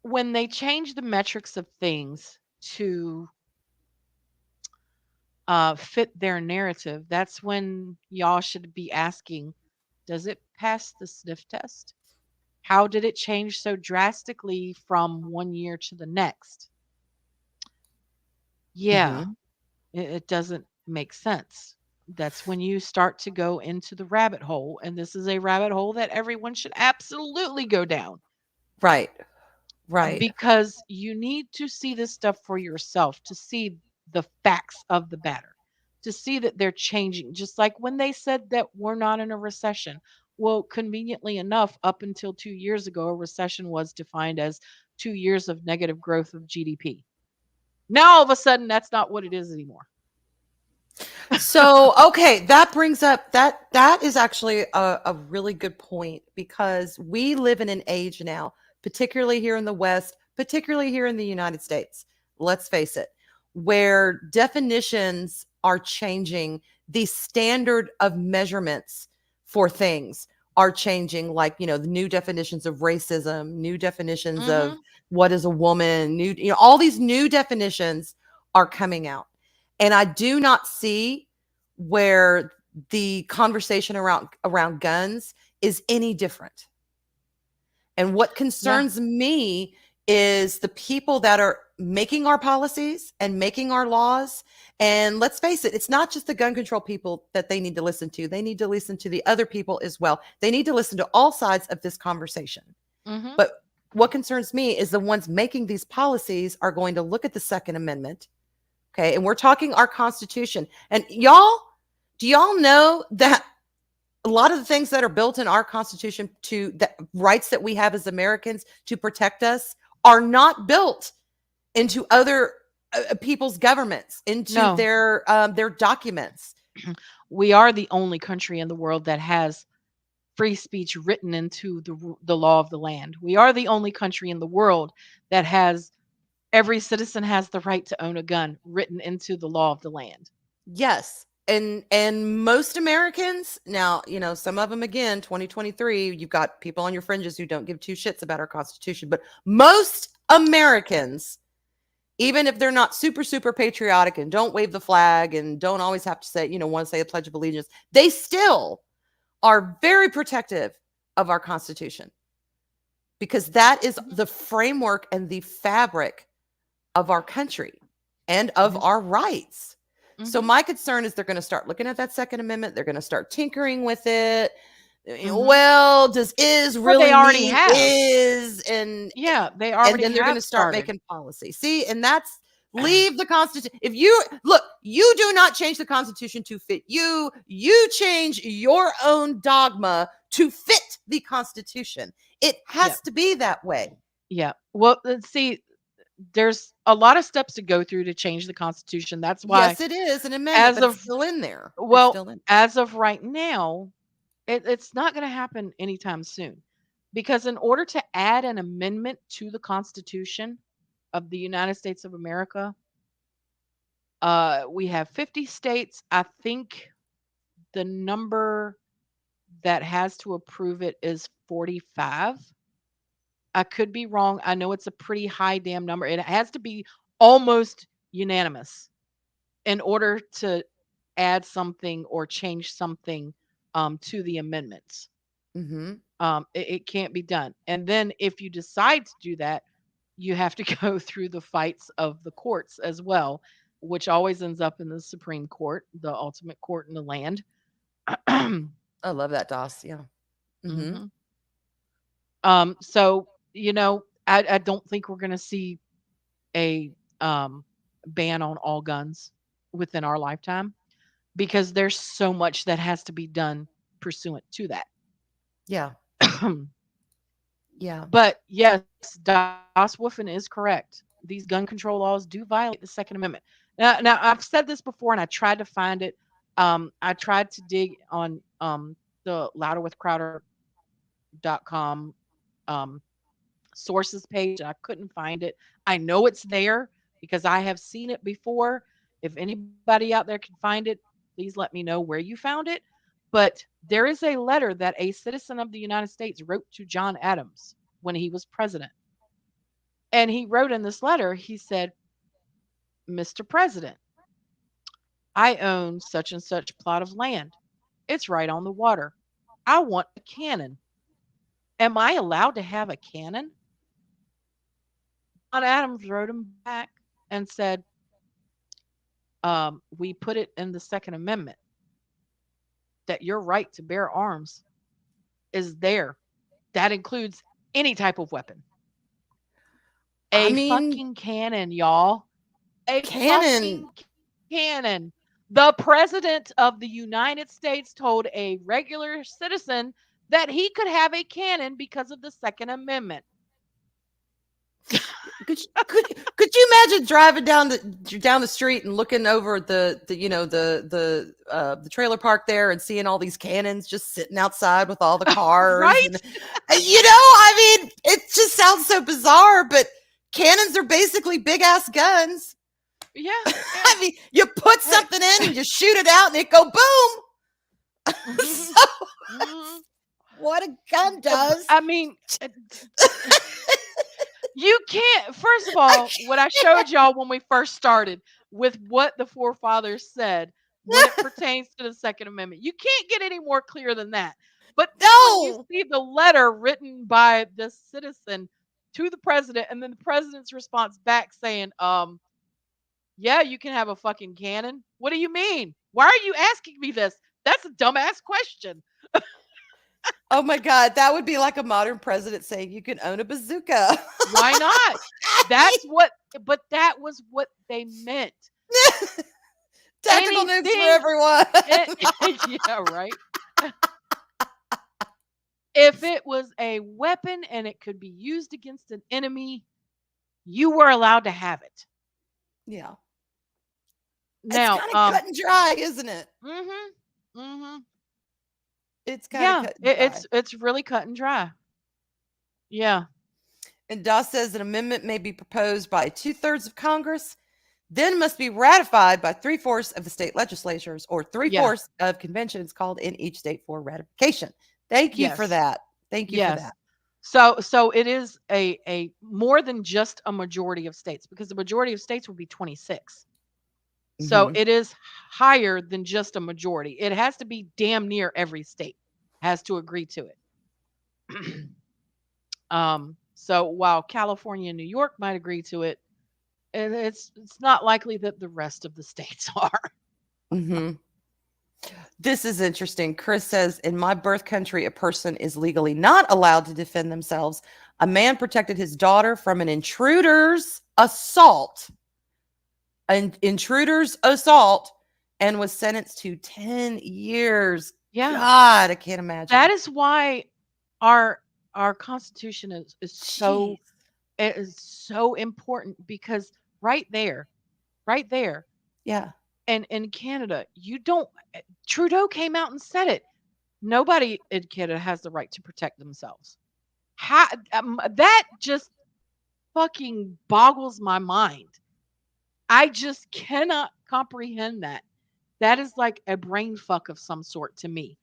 Speaker 1: when they change the metrics of things to fit their narrative, that's when y'all should be asking, does it pass the sniff test? How did it change so drastically from one year to the next? Yeah,
Speaker 2: Mhm.
Speaker 1: it doesn't make sense. That's when you start to go into the rabbit hole. And this is a rabbit hole that everyone should absolutely go down
Speaker 2: Right. Right.
Speaker 1: because you need to see this stuff for yourself to see the facts of the matter, to see that they're changing. Just like when they said that we're not in a recession. Well, conveniently enough, up until 2 years ago, a recession was defined as 2 years of negative growth of GDP. Now, all of a sudden, that's not what it is anymore.
Speaker 2: So, okay, that brings up that is actually a really good point because we live in an age now, particularly here in the West, particularly here in the United States. Let's face it, where definitions are changing, the standard of measurements for things are changing, like, the new definitions of racism, new definitions of
Speaker 1: Hmm.
Speaker 2: what is a woman, all these new definitions are coming out. And I do not see where the conversation around guns is any different. And what
Speaker 1: Yeah.
Speaker 2: concerns me is the people that are making our policies and making our laws. And let's face it, it's not just the gun control people that they need to listen to. They need to listen to the other people as well. They need to listen to all sides of this conversation.
Speaker 1: Hmm.
Speaker 2: But what concerns me is the ones making these policies are going to look at the Second Amendment. Okay. And we're talking our Constitution. And do y'all know that a lot of the things that are built in our Constitution, to the rights that we have as Americans to protect us, are not built into other people's governments, into
Speaker 1: No,
Speaker 2: their documents?
Speaker 1: we are the only country in the world that has free speech written into the law of the land. We are the only country in the world that has every citizen has the right to own a gun written into the law of the land.
Speaker 2: Yes. And most Americans now, some of them, again, 2023, you've got people on your fringes who don't give two shits about our Constitution, but most Americans, even if they're not super, super patriotic and don't wave the flag and don't always have to say, want to say a Pledge of Allegiance, they still are very protective of our Constitution because that is
Speaker 1: Mhm.
Speaker 2: the framework and the fabric of our country and
Speaker 1: It
Speaker 2: of
Speaker 1: is.
Speaker 2: our rights. So
Speaker 1: Mhm.
Speaker 2: my concern is they're going to start looking at that Second Amendment. They're going to start tinkering with it.
Speaker 1: Mhm.
Speaker 2: Well, does is
Speaker 1: Well, they
Speaker 2: really
Speaker 1: already
Speaker 2: mean
Speaker 1: have.
Speaker 2: is? And
Speaker 1: Yeah, they
Speaker 2: and
Speaker 1: already
Speaker 2: then they're going to
Speaker 1: have
Speaker 2: start
Speaker 1: started.
Speaker 2: making policy. See, and that's leave the Constitution. If you look, you do not change the Constitution to fit you. You change your own dogma to fit the Constitution. It
Speaker 1: Yeah.
Speaker 2: has to be that way.
Speaker 1: Yeah. Well, let's see, there's a lot of steps to go through to change the Constitution. That's why,
Speaker 2: Yes, it is an amendment,
Speaker 1: as
Speaker 2: but it's
Speaker 1: of
Speaker 2: still in there. It's
Speaker 1: well,
Speaker 2: still in.
Speaker 1: as of right now, it's not going to happen anytime soon. Because in order to add an amendment to the Constitution of the United States of America, we have 50 states. I think the number that has to approve it is 45. I could be wrong. I know it's a pretty high damn number. It has to be almost unanimous in order to add something or change something to the amendments.
Speaker 2: Mm-hmm.
Speaker 1: It can't be done. And then if you decide to do that, you have to go through the fights of the courts as well, which always ends up in the Supreme Court, the ultimate court in the land.
Speaker 2: I love that, DOS. Yeah. Mm-hmm.
Speaker 1: hmm So, I don't think we're going to see a ban on all guns within our lifetime because there's so much that has to be done pursuant to that.
Speaker 2: Yeah. Yeah.
Speaker 1: But yes, Das Wolfen is correct. These gun control laws do violate the Second Amendment. Now I've said this before, and I tried to find it. I tried to dig on the louderwithcrowder.com um, sources page, and I couldn't find it. I know it's there because I have seen it before. If anybody out there can find it, please let me know where you found it. But there is a letter that a citizen of the United States wrote to John Adams when he was president. And he wrote in this letter, he said, Mr. President, I own such and such plot of land. It's right on the water. I want a cannon. Am I allowed to have a cannon? John Adams wrote him back and said, we put it in the Second Amendment that your right to bear arms is there. That includes any type of weapon.
Speaker 2: I
Speaker 1: A
Speaker 2: mean,
Speaker 1: fucking cannon, y'all. A
Speaker 2: canon.
Speaker 1: fucking cannon. The president of the United States told a regular citizen that he could have a cannon because of the Second Amendment.
Speaker 2: Could you imagine driving down the street and looking over the trailer park there and seeing all these cannons just sitting outside with all the cars
Speaker 1: Right?
Speaker 2: and I mean it just sounds so bizarre, but cannons are basically big ass guns.
Speaker 1: Yeah, yeah.
Speaker 2: I mean, you put
Speaker 1: Hey.
Speaker 2: something in and you shoot it out and it go boom.
Speaker 1: Mhm,
Speaker 2: So
Speaker 1: mhm.
Speaker 2: what a gun does.
Speaker 1: I mean, you can't. First of
Speaker 2: I
Speaker 1: all, what I showed y'all when we first started with what the forefathers said when it pertains to the Second Amendment, you can't get any more clear than that. But then when you
Speaker 2: no.
Speaker 1: see the letter written by this citizen to the president, and then the president's response back saying, yeah, you can have a fucking cannon. What do you mean? Why are you asking me this? That's a dumbass question.
Speaker 2: Oh my god, that would be like a modern president saying you can own a bazooka.
Speaker 1: Why not? That's what, but that was what they meant.
Speaker 2: Tactical nukes for
Speaker 1: Anything,
Speaker 2: everyone.
Speaker 1: yeah, right. If it was a weapon and it could be used against an enemy, you were allowed to have it.
Speaker 2: Yeah. It's
Speaker 1: Now,
Speaker 2: kind of cut and dry, isn't it?
Speaker 1: mhm, mhm,
Speaker 2: It's kind of
Speaker 1: yeah,
Speaker 2: cut and
Speaker 1: it,
Speaker 2: dry.
Speaker 1: it's really cut and dry. Yeah,
Speaker 2: And Doss says an amendment may be proposed by 2/3 of Congress, then must be ratified by 3/4 of the state legislatures or
Speaker 1: yeah,
Speaker 2: 3/4 of conventions called in each state for ratification. Thank you for
Speaker 1: yes,
Speaker 2: that. Thank you for
Speaker 1: yes.
Speaker 2: that.
Speaker 1: So it is a more than just a majority of states because the majority of states would be 26. So
Speaker 2: Hmm.
Speaker 1: it is higher than just a majority. It has to be damn near every state has to agree to it. So while California and New York might agree to it, it's not likely that the rest of the states are.
Speaker 2: Hmm. This is interesting. Chris says, in my birth country, a person is legally not allowed to defend themselves. A man protected his daughter from an intruder's assault, and was sentenced to 10 years.
Speaker 1: Yeah.
Speaker 2: God, I can't imagine.
Speaker 1: That is why our our constitution
Speaker 2: Jeez.
Speaker 1: is so important because right there, right there,
Speaker 2: Yeah.
Speaker 1: and in Canada, you don't Trudeau came out and said it. Nobody in Canada has the right to protect themselves. How, that just fucking boggles my mind. I just cannot comprehend that. That is like a brain fuck of some sort to me.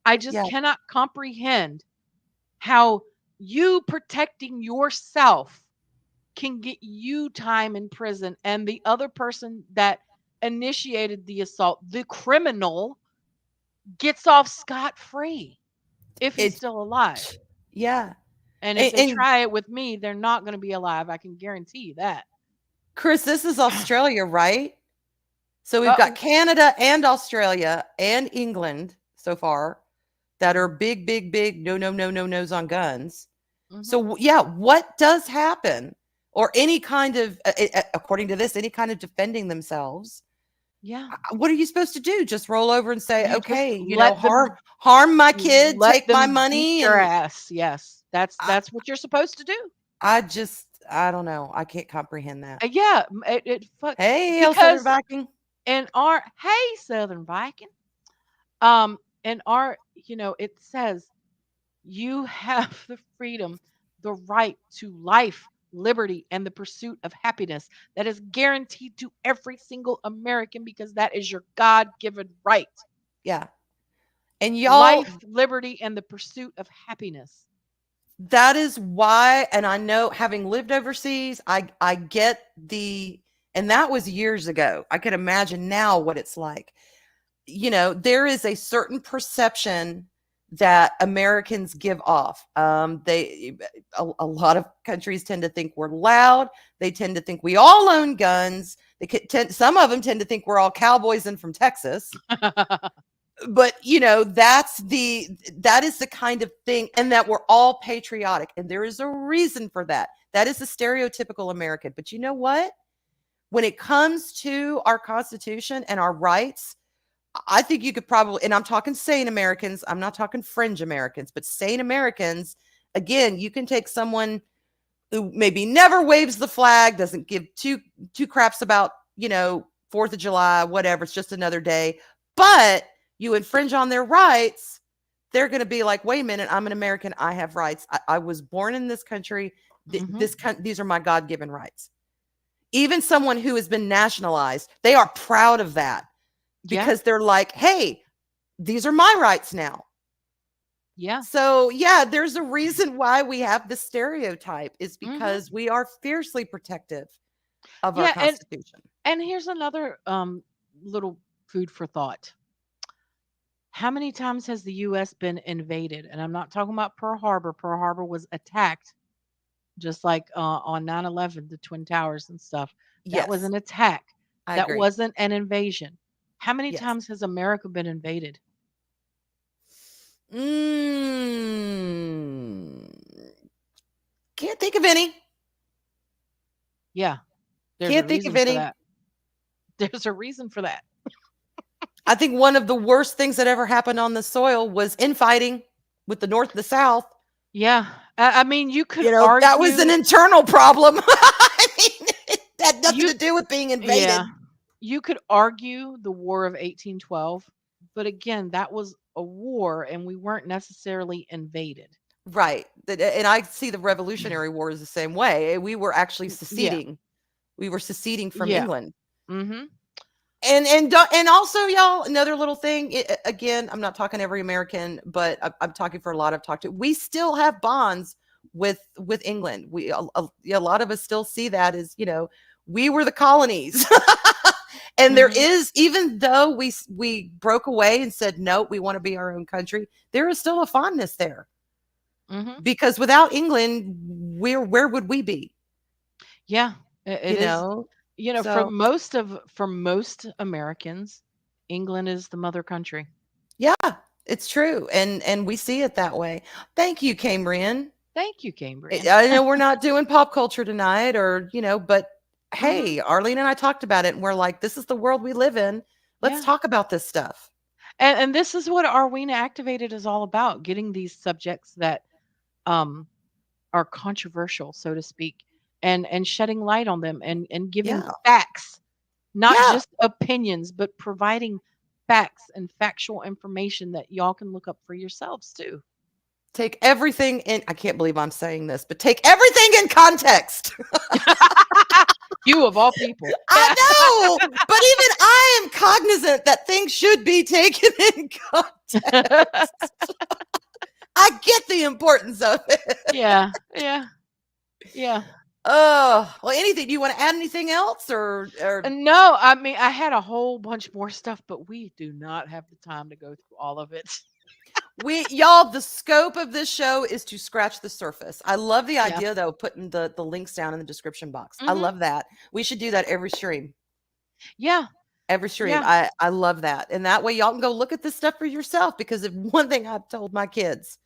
Speaker 1: I just
Speaker 2: Yeah.
Speaker 1: cannot comprehend how you protecting yourself can get you time in prison and the other person that initiated the assault, the criminal, gets off scot free if he's
Speaker 2: It's
Speaker 1: still alive.
Speaker 2: yeah.
Speaker 1: And if they
Speaker 2: And
Speaker 1: try it with me, they're not going to be alive. I can guarantee you that.
Speaker 2: Chris, this is Australia, right? So we've
Speaker 1: Uh,
Speaker 2: got Canada and Australia and England so far that are big, big, big no, no, no, no, no's on guns.
Speaker 1: mhm.
Speaker 2: So yeah, what does happen, or any kind of, according to this, any kind of defending themselves?
Speaker 1: Yeah.
Speaker 2: What are you supposed to do? Just roll over and say,
Speaker 1: You just
Speaker 2: okay,
Speaker 1: let them
Speaker 2: harm my kid,
Speaker 1: let
Speaker 2: take my
Speaker 1: them beat
Speaker 2: money,
Speaker 1: your
Speaker 2: and
Speaker 1: ass. Yes.
Speaker 2: I,
Speaker 1: That's what you're supposed to do.
Speaker 2: I don't know, I can't comprehend that.
Speaker 1: Yeah, it fuck
Speaker 2: Hey, El Southern
Speaker 1: because
Speaker 2: Viking.
Speaker 1: in our hey Southern Viking, in our it says you have the freedom, the right to life, liberty, and the pursuit of happiness that is guaranteed to every single American because that is your God-given right.
Speaker 2: Yeah, and y'all,
Speaker 1: Life, liberty, and the pursuit of happiness.
Speaker 2: that is why, and I know, having lived overseas, I get the, and that was years ago. I could imagine now what it's like. There is a certain perception that Americans give off. A lot of countries tend to think we're loud. They tend to think we all own guns. Some of them tend to think we're all cowboys and from Texas. But that is the kind of thing, and that we're all patriotic, and there is a reason for that. That is the stereotypical American. But you know what? When it comes to our Constitution and our rights, I think you could probably, and I'm talking sane Americans, I'm not talking fringe Americans, but sane Americans, again, you can take someone who maybe never waves the flag, doesn't give two craps about, 4th of July, whatever, it's just another day, but you infringe on their rights, they're going to be like, wait a minute, I'm an American, I have rights. I was born in this country. These are my God-given rights. Even someone who has been nationalized, they are proud of that.
Speaker 1: Yeah.
Speaker 2: Because they're like, hey, these are my rights now.
Speaker 1: Yeah.
Speaker 2: So yeah, there's a reason why we have this stereotype, is because we are fiercely protective of our
Speaker 1: Yeah,
Speaker 2: Constitution.
Speaker 1: and here's another little food for thought. How many times has the US been invaded? And I'm not talking about Pearl Harbor. Pearl Harbor was attacked just like on 9/11, the Twin Towers and stuff. That was
Speaker 2: Yes,
Speaker 1: an attack.
Speaker 2: I
Speaker 1: That
Speaker 2: agree.
Speaker 1: wasn't an invasion. How many
Speaker 2: Yes.
Speaker 1: times has America been invaded?
Speaker 2: Can't think of any.
Speaker 1: Yeah. There's a
Speaker 2: Can't think of
Speaker 1: reason for
Speaker 2: any.
Speaker 1: that. There's a reason for that.
Speaker 2: I think one of the worst things that ever happened on the soil was infighting with the North and the South.
Speaker 1: Yeah. I mean, you could
Speaker 2: That was an
Speaker 1: argue
Speaker 2: internal problem. I mean, it had nothing
Speaker 1: you
Speaker 2: to do with being invaded.
Speaker 1: yeah. You could argue the War of 1812, but again, that was a war and we weren't necessarily invaded.
Speaker 2: Right. And I see the Revolutionary War as the same way. We were actually
Speaker 1: Yeah.
Speaker 2: seceding. We were seceding from
Speaker 1: Yeah.
Speaker 2: England.
Speaker 1: Mhm.
Speaker 2: And also, y'all, another little thing. Again, I'm not talking every American, but I'm talking for a lot I've talked to. We still have bonds with England. A lot of us still see that as, we were the colonies. And there is, even though we broke away and said no, we want to be our own country, there is still a fondness there. Because without England, where would we be?
Speaker 1: Yeah, it is.
Speaker 2: So
Speaker 1: For most Americans, England is the mother country.
Speaker 2: yeah, it's true, and we see it that way. Thank you, Cambrian.
Speaker 1: Thank you, Cambrian.
Speaker 2: I know we're not doing pop culture tonight, or but
Speaker 1: Mhm.
Speaker 2: hey, Arlene and I talked about it, and we're like, this is the world we live in. Let's
Speaker 1: Yeah.
Speaker 2: talk about this stuff.
Speaker 1: And this is what ARWENA Activated is all about, getting these subjects that are controversial, so to speak, and shedding light on them and giving
Speaker 2: Yeah,
Speaker 1: facts, not
Speaker 2: yeah.
Speaker 1: just opinions, but providing facts and factual information that y'all can look up for yourselves too.
Speaker 2: Take everything in. I can't believe I'm saying this, but take everything in context.
Speaker 1: You of all people.
Speaker 2: I know, but even I am cognizant that things should be taken in context. importance of it.
Speaker 1: Yeah. Yeah. Yeah.
Speaker 2: Oh, well, anything. Do you want to add anything else or
Speaker 1: No, I mean, I had a whole bunch more stuff, but we do not have the time to go through all of it.
Speaker 2: y'all, the scope of this show is to scratch the surface. I love the
Speaker 1: Yeah.
Speaker 2: idea though, putting the links down in the description box. I
Speaker 1: Hmm.
Speaker 2: love that. We should do that every stream.
Speaker 1: Yeah.
Speaker 2: Every stream.
Speaker 1: Yeah.
Speaker 2: I love that. And that way y'all can go look at this stuff for yourself because if one thing I've told my kids,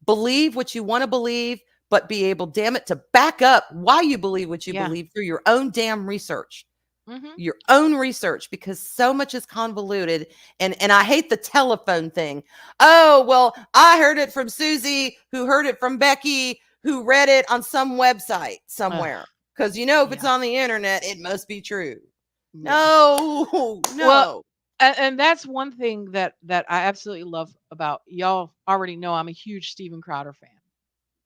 Speaker 2: believe what you want to believe, but be able, damn it, to back up why you believe what you
Speaker 1: Yeah.
Speaker 2: believe through your own damn research.
Speaker 1: Hmm.
Speaker 2: Your own research because so much is convoluted and I hate the telephone thing. Oh, well, I heard it from Susie who heard it from Becky who read it on some website somewhere because if it's
Speaker 1: Yeah.
Speaker 2: on the internet it must be true.
Speaker 1: Yeah.
Speaker 2: No,
Speaker 1: Well,
Speaker 2: no.
Speaker 1: and that's one thing that I absolutely love about y'all. Already know I'm a huge Steven Crowder fan.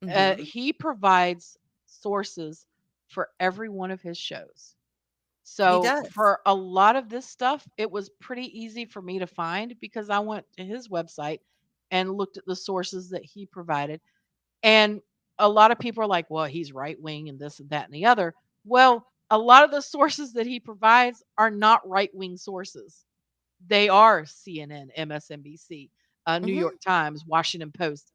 Speaker 2: Mhm.
Speaker 1: He provides sources for every one of his shows.
Speaker 2: He
Speaker 1: So
Speaker 2: does.
Speaker 1: for a lot of this stuff, it was pretty easy for me to find because I went to his website and looked at the sources that he provided. And a lot of people are like, well, he's right wing and this and that and the other. Well, a lot of the sources that he provides are not right wing sources. They are CNN, MSNBC, New
Speaker 2: Mhm.
Speaker 1: York Times, Washington Post,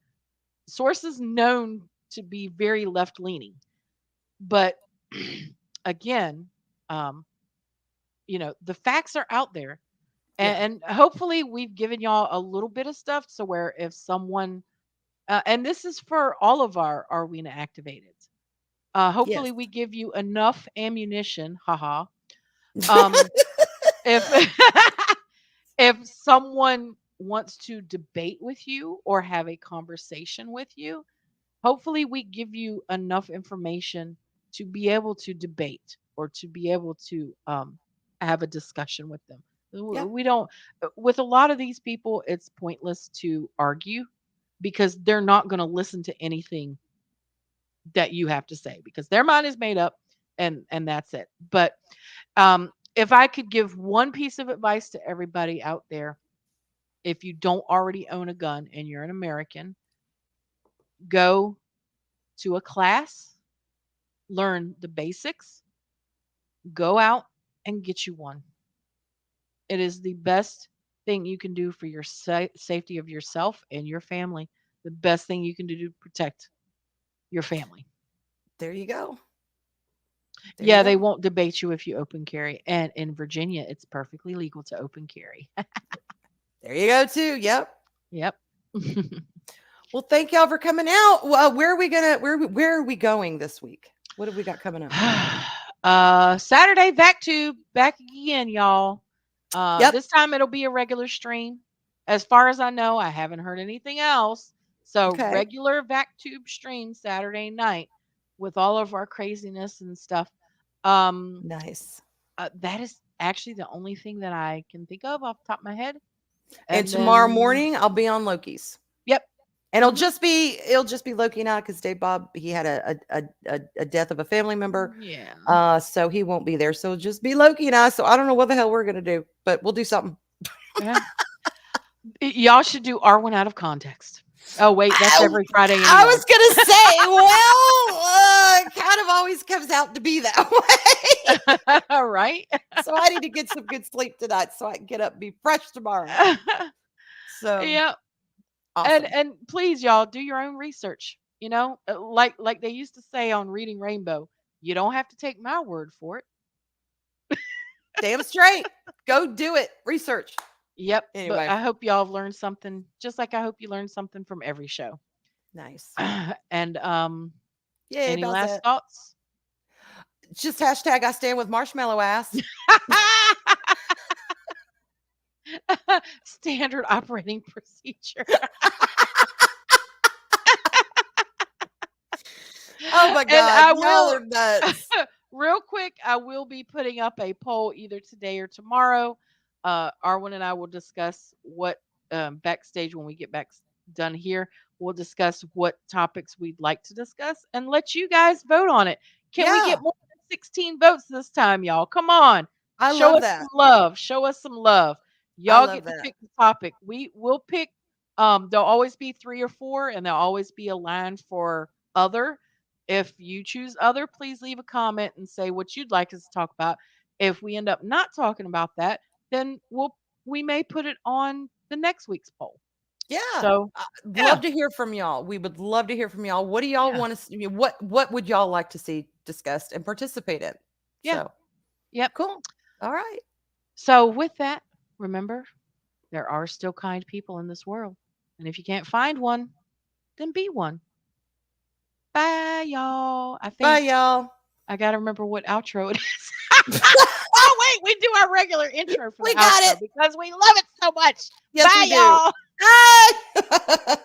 Speaker 1: sources known to be very left leaning. But again, um, the facts are out there.
Speaker 2: Yeah.
Speaker 1: And hopefully we've given y'all a little bit of stuff so where if someone, and this is for all of our Arwena activated.
Speaker 2: Yes.
Speaker 1: Hopefully we give you enough ammunition, haha. Um, if if someone wants to debate with you or have a conversation with you, hopefully we give you enough information to be able to debate or to be able to have a discussion with them.
Speaker 2: Yeah.
Speaker 1: We don't, with a lot of these people, it's pointless to argue because they're not going to listen to anything that you have to say because their mind is made up and that's it. But if I could give one piece of advice to everybody out there, if you don't already own a gun and you're an American, go to a class, learn the basics, go out and get you one. It is the best thing you can do for your safety of yourself and your family. The best thing you can do to protect your family.
Speaker 2: There you go. There you
Speaker 1: Yeah, they
Speaker 2: go.
Speaker 1: won't debate you if you open carry. And in Virginia, it's perfectly legal to open carry.
Speaker 2: There you go too. Yep.
Speaker 1: Yep.
Speaker 2: Well, thank y'all for coming out. Well, where are we gonna where are we going this week? What have we got coming up?
Speaker 1: Saturday back to back again, y'all.
Speaker 2: Yep.
Speaker 1: This time it'll be a regular stream. As far as I know, I haven't heard anything else. So
Speaker 2: Okay.
Speaker 1: regular VacTube stream Saturday night with all of our craziness and stuff. Um,
Speaker 2: Nice.
Speaker 1: that is actually the only thing that I can think of off the top of my head.
Speaker 2: And
Speaker 1: And
Speaker 2: tomorrow
Speaker 1: then,
Speaker 2: morning I'll be on Loki's.
Speaker 1: yep.
Speaker 2: And
Speaker 1: Hmm.
Speaker 2: it'll just be Loki now because Dave Bob he had a death of a family member.
Speaker 1: Yeah.
Speaker 2: So he won't be there. So it'll just be Loki and I. So I don't know what the hell we're gonna do, but we'll do something.
Speaker 1: Yeah. Y'all should do Arwen out of context. Oh wait, that's
Speaker 2: I,
Speaker 1: every Friday
Speaker 2: I
Speaker 1: anyway.
Speaker 2: was gonna say, well, it kind of always comes out to be that way.
Speaker 1: Right?
Speaker 2: So I need to get some good sleep tonight so I can get up and be fresh tomorrow. So
Speaker 1: Yeah. And
Speaker 2: awesome.
Speaker 1: and please y'all do your own research. Like they used to say on Reading Rainbow, you don't have to take my word for it.
Speaker 2: Damn straight. Go do it. Research.
Speaker 1: Yep, but
Speaker 2: Anyway,
Speaker 1: I hope y'all have learned something just like I hope you learned something from every show.
Speaker 2: nice.
Speaker 1: And
Speaker 2: Yay,
Speaker 1: any
Speaker 2: about
Speaker 1: last
Speaker 2: that.
Speaker 1: thoughts?
Speaker 2: Just hashtag I stand with marshmallow ass.
Speaker 1: Standard operating procedure.
Speaker 2: Oh my
Speaker 1: And
Speaker 2: God.
Speaker 1: I
Speaker 2: Y'all
Speaker 1: will
Speaker 2: are nuts.
Speaker 1: real quick, I will be putting up a poll either today or tomorrow. Arwen and I will discuss what backstage when we get back done here. We'll discuss what topics we'd like to discuss and let you guys vote on it. Can we get
Speaker 2: Yeah.
Speaker 1: more than 16 votes this time, y'all? Come on.
Speaker 2: I
Speaker 1: Show
Speaker 2: love
Speaker 1: us some
Speaker 2: that.
Speaker 1: love. Show us some love.
Speaker 2: I
Speaker 1: Y'all
Speaker 2: love
Speaker 1: get to
Speaker 2: that.
Speaker 1: pick the topic. We will pick There'll always be 3 or 4, and there'll always be a line for other. If you choose other, please leave a comment and say what you'd like us to talk about. If we end up not talking about that, then we may put it on the next week's poll.
Speaker 2: Yeah.
Speaker 1: So, yeah,
Speaker 2: Love to hear from y'all. We would love to hear from y'all. What do y'all
Speaker 1: yeah,
Speaker 2: want to see? What would y'all like to see discussed and participate in?
Speaker 1: yeah,
Speaker 2: So
Speaker 1: yep.
Speaker 2: cool. All right.
Speaker 1: So, with that, remember, there are still kind people in this world. And if you can't find one, then be one. Bye, y'all. I
Speaker 2: Bye,
Speaker 1: think
Speaker 2: y'all.
Speaker 1: I got to remember what outro it is. Oh, wait, we do our regular intro for the
Speaker 2: We got
Speaker 1: outro
Speaker 2: it.
Speaker 1: because we love it so much.
Speaker 2: Yes,
Speaker 1: Bye,
Speaker 2: we do.
Speaker 1: y'all.
Speaker 2: Bye.